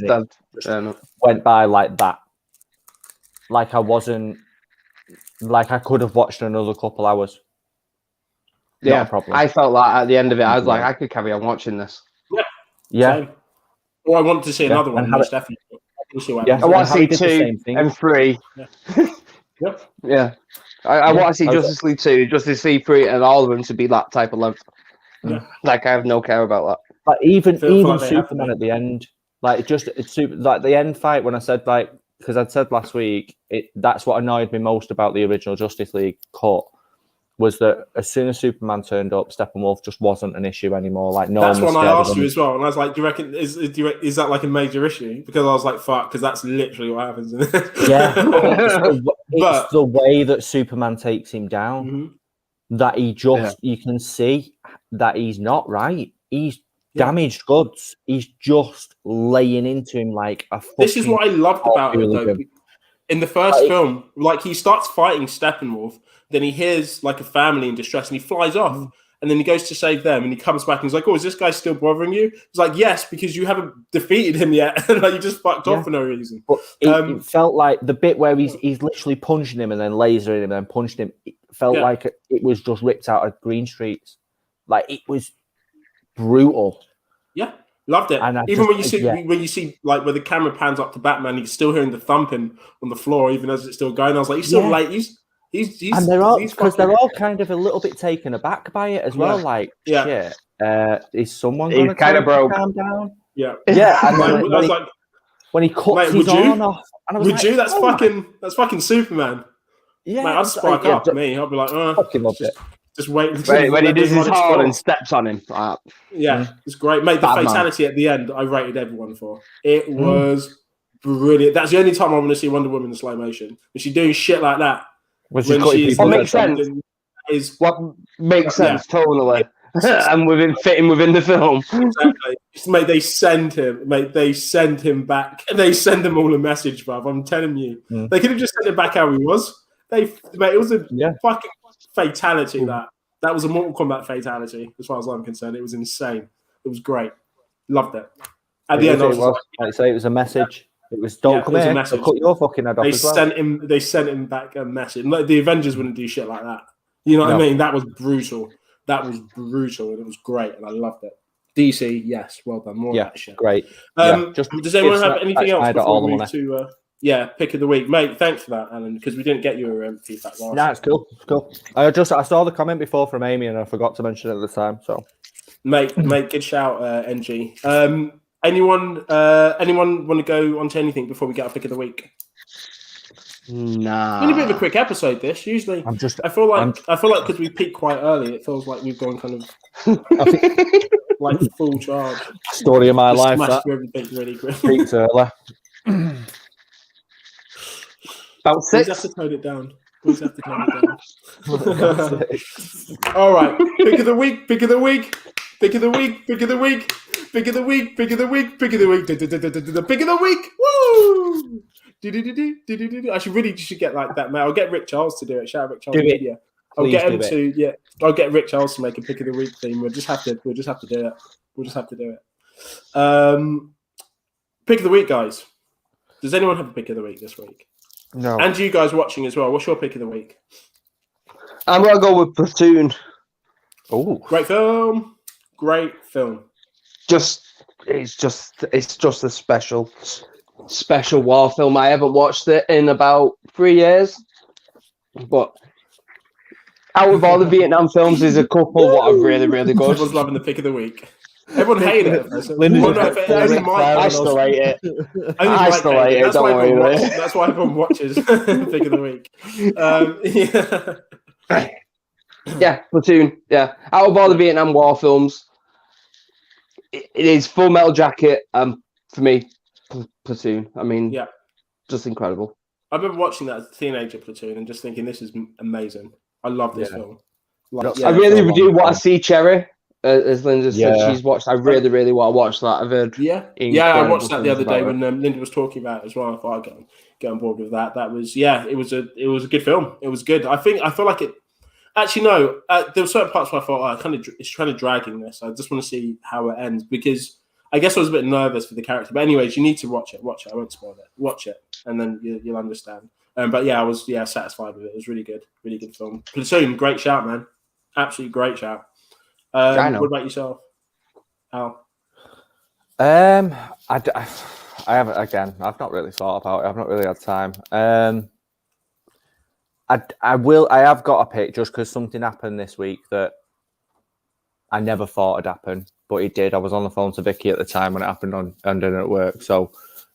went by like that. Like I wasn't, like I could have watched another couple hours. Yeah, not a problem. I felt like at the end of it, I was like, I could carry on watching this. Yeah. Or I want to see another one. Most definitely. I want to see 2 and 3. Yeah. I want to see Justice League 2, Justice League 3, and all of them to be that type of length. Yeah. Like I have no care about that. But even Superman at the end, like like the end fight when I said like, because I'd said last week, that's what annoyed me most about the original Justice League cut. was that as soon as Superman turned up, Steppenwolf just wasn't an issue anymore. Like no, that's one was one I scared of asked him. you as well, and I was like, "Do you reckon is that like a major issue?" Because I was like, "Fuck," because that's literally what happens. Yeah, it's the way that Superman takes him down that he just you can see that he's not right. He's damaged goods. He's just laying into him like a. This is what I loved about it, though. In the first film, like he starts fighting Steppenwolf, then he hears like a family in distress, and he flies off. And then he goes to save them, and he comes back and he's like, "Oh, is this guy still bothering you?" He's like, "Yes, because you haven't defeated him yet. Like you just fucked off for no reason." But it felt like the bit where he's literally punching him and then lasering him and then punching him. It felt like it was just ripped out of Green Streets. Like it was brutal. Yeah. Loved it. And even when you see like where the camera pans up to Batman, he's still hearing the thumping on the floor, even as it's still going. I was like, he's still like he's and they're all kind of a little bit taken aback by it as well. Like shit, is someone going to kind of calm down? Yeah. And I was like, when he cuts his arm off, and I was would you? That's fucking Superman. Yeah, mate, I'd spark up me. I'd be like, fucking love it. Just wait when he does his horn and steps on him. It's great, mate. The fatality at the end, I rated everyone for. It was brilliant. That's the only time I want to see Wonder Woman in slow motion. When she's doing shit like that, what makes sense is what makes sense totally, and fitting within the film. Exactly, mate. They send him back. They send him all a message, bruv. I'm telling you, they could have just sent him back how he was. It was a fucking fatality. That was a Mortal Kombat fatality, as far as I'm concerned. It was insane. It was great. Loved it. At the end, I was like, say it was a message. It was don't come here. I'll cut your fucking head off as well. They sent him back a message. Like the Avengers wouldn't do shit like that. You know what I mean? That was brutal. And it was great, and I loved it. DC, yes, well done. More of that shit. Great. Does anyone have anything else before we move to pick of the week, mate? Thanks for that, Alan, because we didn't get your feedback last. Nah, it's cool. It's cool. I saw the comment before from Amy, and I forgot to mention it at the time. So, mate, good shout, NG. Anyone want to go on to anything before we get our pick of the week? Nah. It's been a bit of a quick episode. This usually, I feel like because we peaked quite early, it feels like we've gone kind of like full charge. Story of my life. That everything really quick. Peaked early. About 6. We have to tone it down. All right. Pick of the week. Woo! I should get like that, man. I'll get Rick Charles to do it. Shout out Rick Charles Media. I'll get him to I'll get Rick Charles to make a pick of the week theme. We'll just have to do it. Pick of the week, guys. Does anyone have a pick of the week this week? No. And you guys watching as well. What's your pick of the week? I'm gonna go with Platoon. Oh, great film. It's just a special war film. I haven't watched it in about 3 years, but out of all the Vietnam films, there's a couple that are really, really good. Everyone's loving the pick of the week. Everyone hated it. I still hate it. Don't worry. That's why everyone watches pick of the week. Platoon. Yeah, out of all the Vietnam War films, it is Full Metal Jacket. For me, Platoon. I mean, just incredible. I remember watching that as a teenager, Platoon, and just thinking, this is amazing. I love this film. I really do want to see Cherry. As Linda said, she's watched. I really, really want to watch that. I've heard. I watched that the other day when Linda was talking about it as well. I thought I'd get on board with that. That was it was a good film. It was good. I feel like it. Actually, no. There were certain parts where I thought, it's kind of dragging this. I just want to see how it ends because I guess I was a bit nervous for the character. But anyways, you need to watch it. I won't spoil it. Watch it, and then you'll understand. But I was satisfied with it. It was really good film. Platoon, great shout, man. Absolutely great shout. What about yourself, Al? I haven't. Again, I've not really thought about it. I've not really had time. I have got a pick just because something happened this week that I never thought had happened, but it did. I was on the phone to Vicky at the time when it happened and at work. So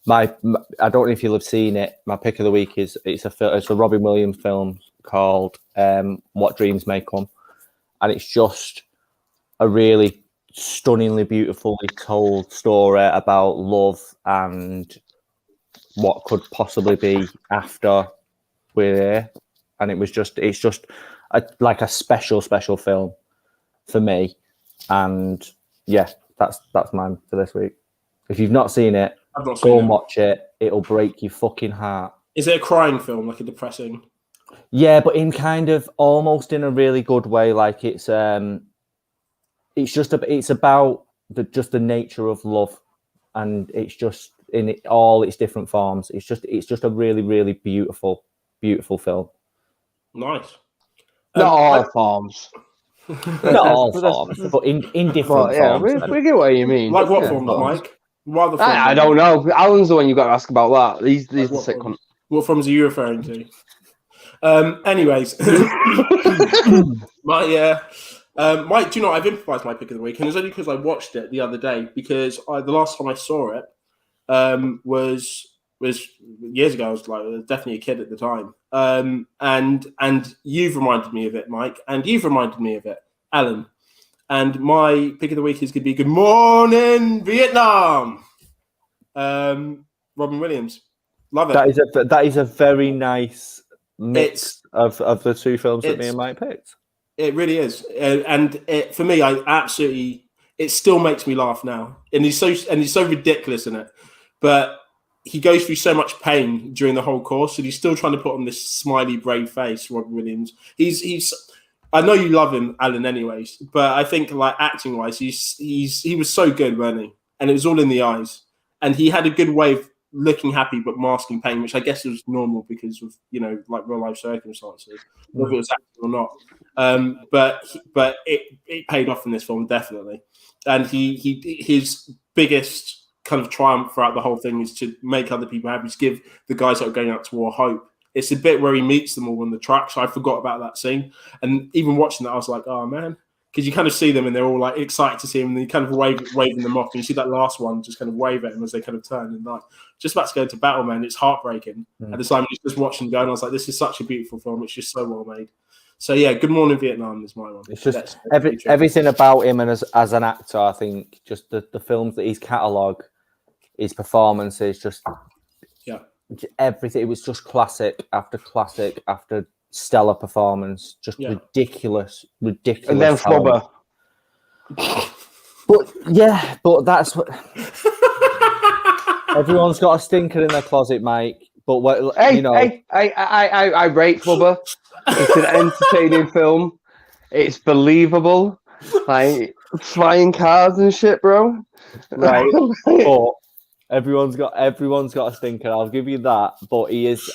I don't know if you'll have seen it. My pick of the week is it's a Robin Williams film called What Dreams May Come, and it's just a really stunningly beautifully told story about love and what could possibly be after we're here. And it's just like a special film for me. And yeah, that's mine for this week. If you've not seen it, go and watch it. It'll break your fucking heart. Is it a crying film, like a depressing? Yeah, but in kind of almost in a really good way. Like it's about the nature of love, and it's just in all its different forms. It's just a really, really beautiful film. Nice. Not all forms. Not all forms, but in different forms. We get what you mean. Like what forms, Mike? What forms? I don't know. Alan's the one you got to ask about that. These the sick ones. What forms are you referring to? Anyways, Mike, do you know I've improvised my pick of the week, and it's only because I watched it the other day. Because the last time I saw it was years ago. I was definitely a kid at the time. And you've reminded me of it, Mike, and you've reminded me of it, Alan. And my pick of the week is going to be Good Morning Vietnam. Robin Williams, love it. That is a very nice mix of the two films that me and Mike picked. It really is, and for me, it still makes me laugh now. And he's so ridiculous in it, but he goes through so much pain during the whole course, and he's still trying to put on this smiley, brave face. Robin Williams, he's. I know you love him, Alan, anyways, but I think like acting wise, he was so good, wasn't he? And it was all in the eyes, and he had a good way of looking happy but masking pain, which I guess was normal because of like real life circumstances, whether it was acting or not. But it paid off in this film definitely, and his biggest kind of triumph throughout the whole thing is to make other people happy, to give the guys that are going out to war hope. It's a bit where he meets them all on the track, so I forgot about that scene. And even watching that, I was like, oh, man. Because you kind of see them and they're all like excited to see him, and you kind of waving them off. And you see that last one just kind of wave at him as they kind of turn and like just about to go into battle, man. It's heartbreaking. At the time, just watching go, and I was like, this is such a beautiful film. It's just so well made. So yeah, Good Morning Vietnam is my one. It's just everything about him and as an actor. I think just the films that he's catalogue, his performances, just everything. It was just classic after stellar performance, just ridiculous. And then flubber. But that's what everyone's got a stinker in their closet, Mike. But I rate flubber. It's an entertaining film. It's believable, like flying cars and shit, bro. Right, but everyone's got a stinker. I'll give you that. But he is,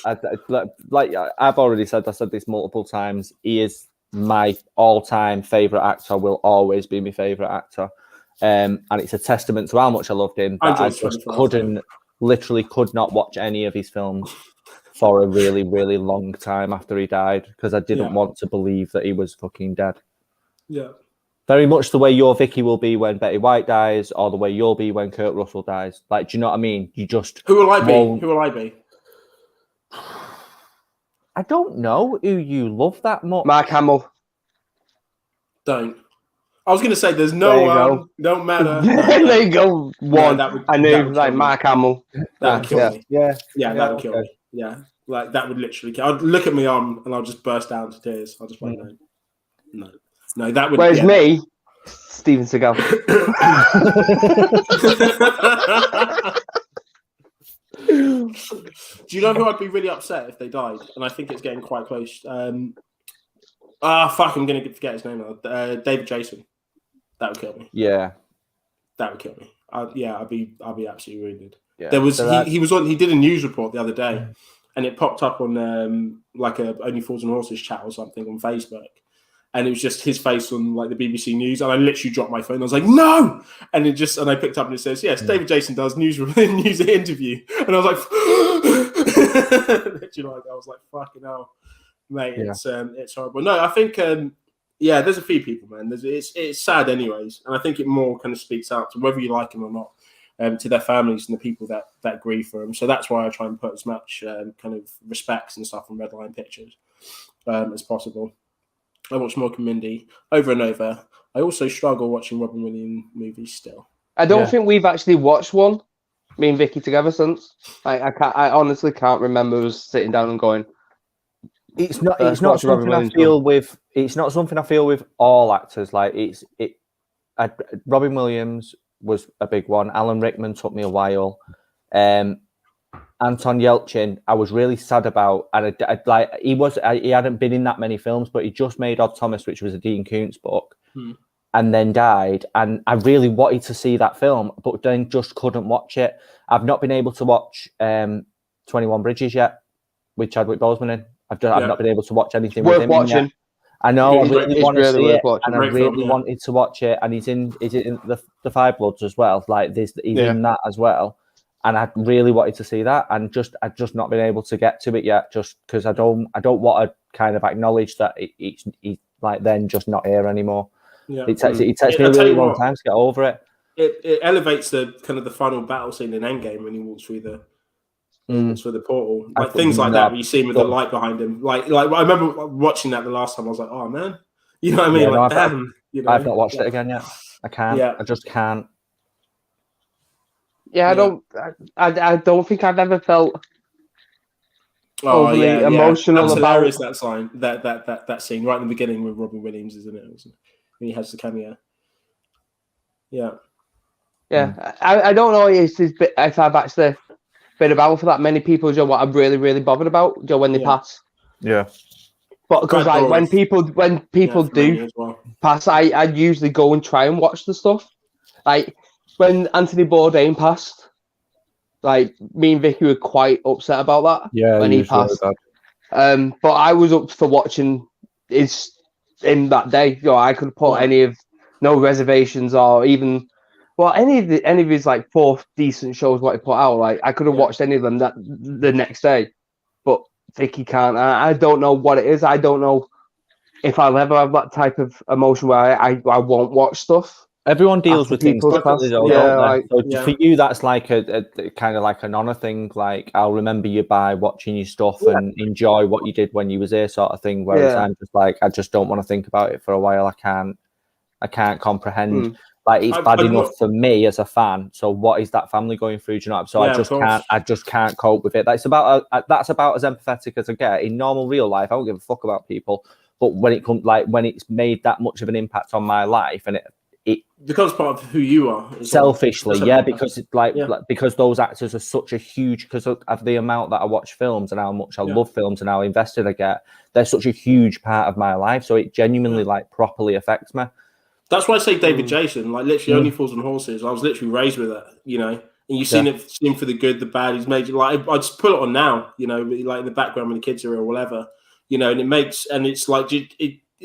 like I've already said. I said this multiple times. He is my all-time favorite actor. Will always be my favorite actor. And it's a testament to how much I loved him. That I just could not watch any of his films for a really, really long time after he died because I didn't want to believe that he was fucking dead. Yeah. Very much the way your Vicky will be when Betty White dies, or the way you'll be when Kurt Russell dies. Like, do you know what I mean? You just Who will I be? I don't know who you love that much. Mark Hamill. Don't. I was going to say there's no don't matter. There you go. One. Yeah, I knew like Mark Hamill. That would kill me. Yeah, that would kill me. Yeah, like that would literally kill. I'd look at my arm and I'll just burst out into tears. I'll just wait. No, that would. Whereas me, Steven Seagal. Do you know who I'd be really upset if they died? And I think it's getting quite close. I'm going to forget his name now. David Jason. That would kill me. Yeah, that would kill me. I'd be absolutely wounded. Yeah. There was he did a news report the other day, and it popped up on like a Only Fools and Horses chat or something on Facebook. And it was just his face on like the BBC News, and I literally dropped my phone. I was like, "No!" And I picked up and it says, "Yes, David Jason does news interview," and I was like, literally, I was like, "Fucking hell, mate!" It's horrible. No, I think there's a few people, man. It's sad, anyways, and I think it more kind of speaks out to whether you like him or not, to their families and the people that grieve for him. So that's why I try and put as much kind of respects and stuff on Red Line Pictures. as possible. I watch Mork and Mindy over and over. I also struggle watching Robin Williams movies still. I don't think we've actually watched one, me and Vicky together since. I honestly can't remember us sitting down and going. It's not something I feel with. It's not something I feel with all actors. Like Robin Williams was a big one. Alan Rickman took me a while. Anton Yelchin, I was really sad about, and he hadn't been in that many films, but he just made Odd Thomas, which was a Dean Koontz book, and then died. And I really wanted to see that film, but then just couldn't watch it. I've not been able to watch 21 Bridges yet, with Chadwick Boseman in. I've not been able to watch anything with him in yet. I know, I really want to see it, and I really wanted to watch it. And he's in the Five Bloods as well. Like he's in that as well. And I really wanted to see that, and I've just not been able to get to it yet, just because I don't want to kind of acknowledge that he's like then just not here anymore. Yeah. It takes me a really long time to get over it. It elevates the kind of the final battle scene in Endgame when he walks through the portal, like things like that. Where you see him with the light behind him, like I remember watching that the last time. I was like, oh man, you know what I mean? Yeah, damn. I've not watched it again yet. I can't. Yeah. I just can't. Yeah, I don't think I've ever felt overly emotional That's about hilarious, that sign, that scene right in the beginning with Robin Williams, isn't it? When he has the cameo. Yeah. Yeah, I don't know if I've actually been about for that many people, Joe, what I'm really, really bothered about, Joe, when they pass. Yeah. But because like when people do pass, I usually go and try and watch the stuff. Like when Anthony Bourdain passed, like me and Vicky were quite upset about that. Yeah, when he passed. But I was up for watching his in that day. You know, I could put any of no reservations or even any of his like 4 decent shows what he put out. Like I could have watched any of them the next day. But Vicky can't. I don't know what it is. I don't know if I'll ever have that type of emotion where I won't watch stuff. Everyone deals with things differently, though, don't they? So for you, that's like a kind of like an honour thing. Like I'll remember you by watching your stuff and enjoy what you did when you was here, sort of thing. Whereas I'm just like, I just don't want to think about it for a while. I can't comprehend. Like it's bad enough for me as a fan. So what is that family going through? Do you know? So I just can't cope with it. That's about as empathetic as I get in normal real life. I don't give a fuck about people. But when it comes, like when it's made that much of an impact on my life, and it becomes part of who you are. Selfishly, because it's because those actors are such a huge, because of the amount that I watch films and how much I love films and how invested I get. They're such a huge part of my life. So it genuinely like properly affects me. That's why I say David Jason, like literally Only Fools and Horses. I was literally raised with it, you know. And you've seen it for the good, the bad. He's made like I just put it on now, you know, like in the background when the kids are or whatever, you know. And it's like it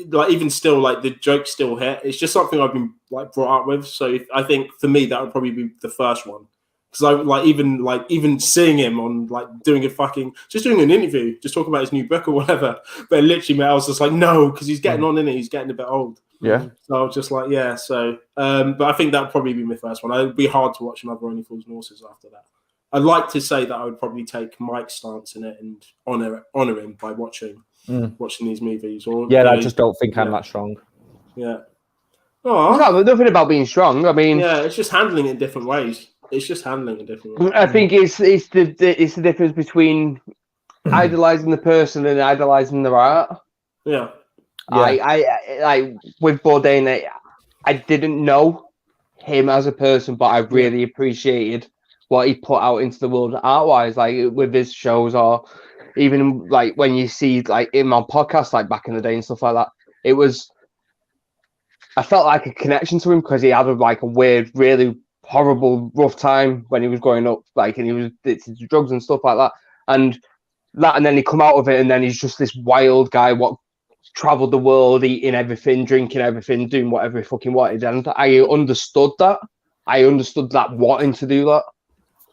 like even still like the jokes still hit. It's just something I've been like brought up with. So I think for me that would probably be the first one, because I even seeing him on like doing an interview, just talking about his new book or whatever. But literally, I was just like, no, because he's getting on in it. He's getting a bit old. Yeah. So I was just like, yeah. So, but I think that would probably be my first one. It would be hard to watch another Only Fools and Horses after that. I'd like to say that I would probably take Mike's stance in it and honor him by watching these movies. Or I just don't think I'm that strong. Yeah. Oh, it's nothing about being strong. I mean, it's just handling it in different ways. I think it's the difference between idolizing the person and idolizing their art. Yeah. I like with Bourdain, I didn't know him as a person, but I really appreciated what he put out into the world art-wise, like with his shows, or even like when you see like in my podcast, like back in the day and stuff like that. I felt like a connection to him because he had a weird, really horrible, rough time when he was growing up, like, and he was addicted to drugs and stuff like that, and then he come out of it, and then he's just this wild guy what traveled the world, eating everything, drinking everything, doing whatever he fucking wanted. And I understood that. Wanting to do that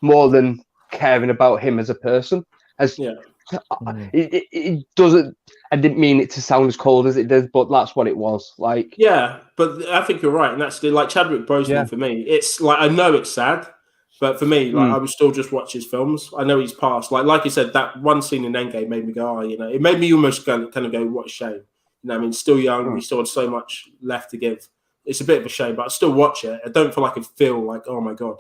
more than caring about him as a person. It doesn't. I didn't mean it to sound as cold as it does, but that's what it was like. Yeah, but I think you're right, and that's like Chadwick Boseman for me. It's like I know it's sad, But for me, like I would still just watch his films. I know he's passed. Like you said, that one scene in Endgame made me go, it made me almost kind of go, what a shame. You know, I mean, still young, we still had so much left to give. It's a bit of a shame, but I still watch it. I don't feel like I feel like, oh my god.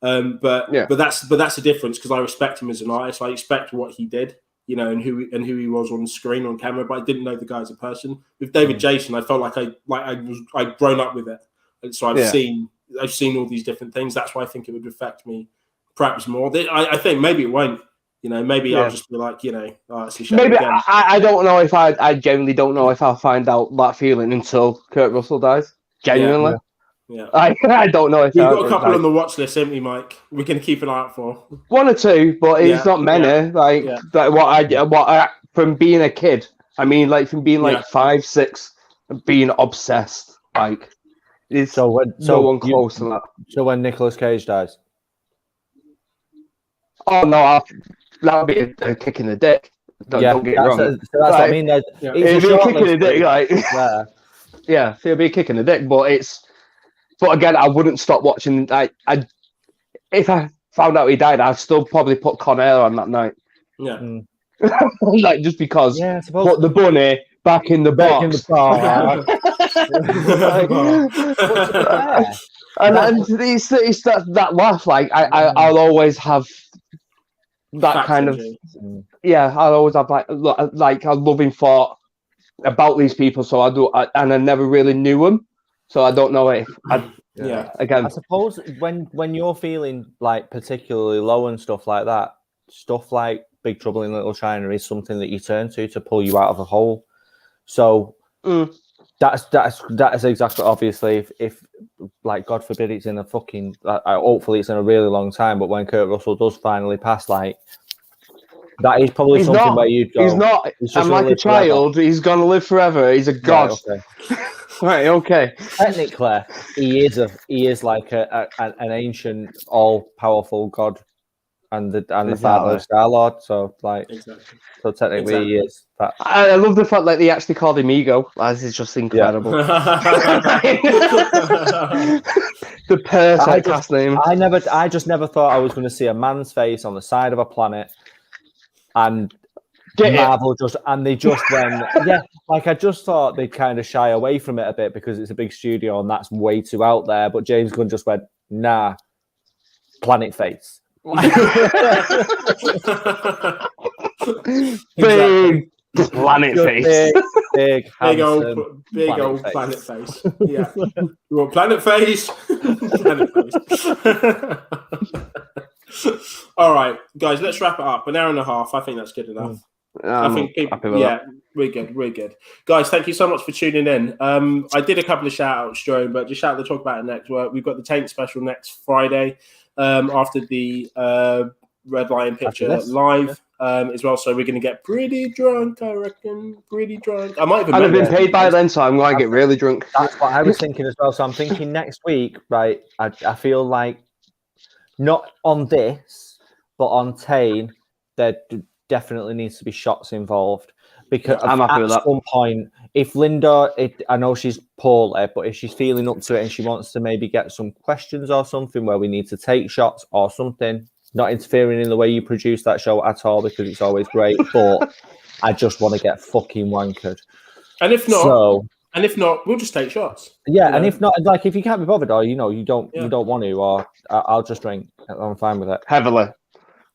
But that's the difference, because I respect him as an artist. I respect what he did, and who he was on screen, on camera. But I didn't know the guy as a person. With David Jason, I felt like I'd grown up with it, and so I've seen all these different things. That's why I think it would affect me perhaps more. I think maybe it won't. Maybe I'll just be like, it's a shame. Maybe I don't know if I genuinely don't know if I'll find out that feeling until Kurt Russell dies. Genuinely. Yeah. I don't know if we've got a couple on the watch list, haven't we, Mike? We're going to keep an eye out for one or two, but it's not many. Like what I from being a kid. I mean, like from being like 5, 6, and being obsessed. Like it's no one close to that. So when Nicolas Cage dies. Oh no, that would be a kick in the dick. Don't get it wrong. So that's what I mean. It'd be a kick in the dick, like it'll be a kick in the dick. But again, I wouldn't stop watching. If I found out he died, I'd still probably put Con Air on that night. Yeah, like just because. Yeah, put the bunny back in the box. And it's that laugh. Like I'll always have that kind of. I'll always have like a loving thought about these people. So and I never really knew them. So I don't know if again. I suppose when you're feeling like particularly low and stuff like that, stuff like Big Trouble in Little China is something that you turn to pull you out of a hole. So that's exactly, obviously, if like God forbid it's in a fucking hopefully it's in a really long time, but when Kurt Russell does finally pass, like that is probably something where you go. He's not. I'm like a child. Forever. He's gonna live forever. He's a god. Right, okay. Right, okay. Technically, he is like an ancient, all-powerful god, and the father of Star-Lord. So so technically he is that. I love the fact that they actually called him Ego. That is just incredible. The perfect last name. I just never thought I was going to see a man's face on the side of a planet, and Marvel they just went, like I just thought they'd kind of shy away from it a bit because it's a big studio and that's way too out there. But James Gunn just went, nah, planet face. Big planet face. Big old planet face. Yeah. You want planet face? Planet face. All right, guys, let's wrap it up. An hour and a half. I think that's good enough. I think we're good. Guys, thank you so much for tuning in. I did a couple of shout outs, Jerome, but just shout out to talk about it next. We've got the Taint special next Friday after the Red Lion picture live as well. So we're going to get pretty drunk, I reckon. Pretty drunk. I might have been paid by then, so I'm going to get really drunk. That's what I was thinking as well. So I'm thinking next week, right? I feel like not on this, but on Tane, there definitely needs to be shots involved, because at some point, if Linda, I know she's poorly, but if she's feeling up to it and she wants to maybe get some questions or something where we need to take shots or something, not interfering in the way you produce that show at all, because it's always great, but I just want to get fucking wankered. And if not, we'll just take shots. Yeah, and if not, like if you can't be bothered, or you don't want to, or I'll just drink. I'm fine with it. Heavily.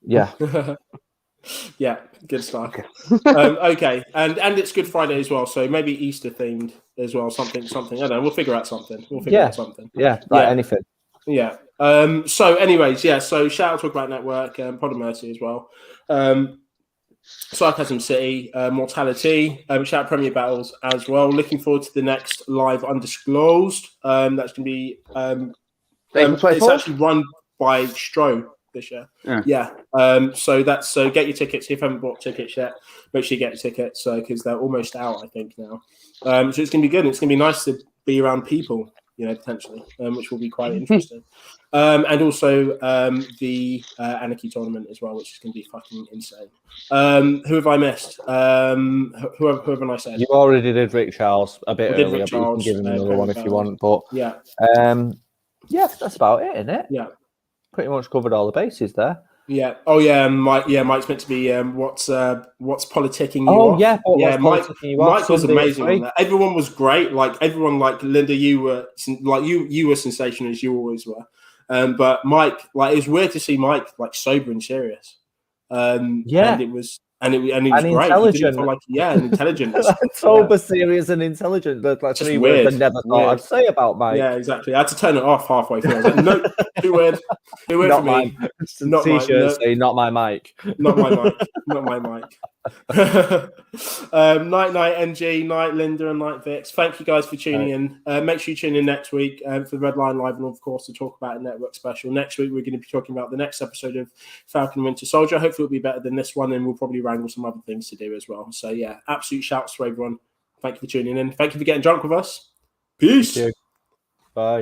Yeah. Yeah, good stuff. Okay, and it's Good Friday as well, so maybe Easter themed as well. Something. I don't know. We'll figure out something. Yeah, anything. Yeah. So, anyways, So, shout out to Talk About Network, Pod of Mercy as well. Sarcasm City, Mortality. Shout out Premier Battles as well. Looking forward to the next live Undisclosed. That's going to be. It's actually run by Stro this year. So get your tickets. If you haven't bought tickets yet, make sure you get your tickets because they're almost out, I think, now. So it's going to be good. It's going to be nice to be around people, potentially, which will be quite interesting. And also the Anarchy tournament as well, which is going to be fucking insane. Who have I missed? Who have I said? You already did Rick Charles a bit earlier, but you can give him another one if you want. But that's about it, isn't it? Yeah. pretty much covered all the bases there. Yeah. Oh yeah, Mike. Yeah, Mike's meant to be what's politicking you off? Yeah. Mike was amazing on that. Everyone was great. Like everyone, like Linda, you were sensational as you always were. But Mike, like it was weird to see Mike like sober and serious. And it was great. Intelligent. And intelligent. Sober, serious, and intelligent. That's like three words I never thought I'd say about Mike. Yeah, exactly. I had to turn it off halfway through. I was like, no, too weird. Too weird for me. Not T-shirts say, not my mic. Not my mic. Not my mic. Night NG, night Linda, and night Vix. Thank you guys for tuning in. Make sure you tune in next week for the Red Line Live and of course to talk about a network special. Next week we're going to be talking about the next episode of Falcon and Winter Soldier. Hopefully it'll be better than this one and we'll probably wrangle some other things to do as well. So yeah, absolute shouts to everyone. Thank you for tuning in. Thank you for getting drunk with us. Peace. Bye.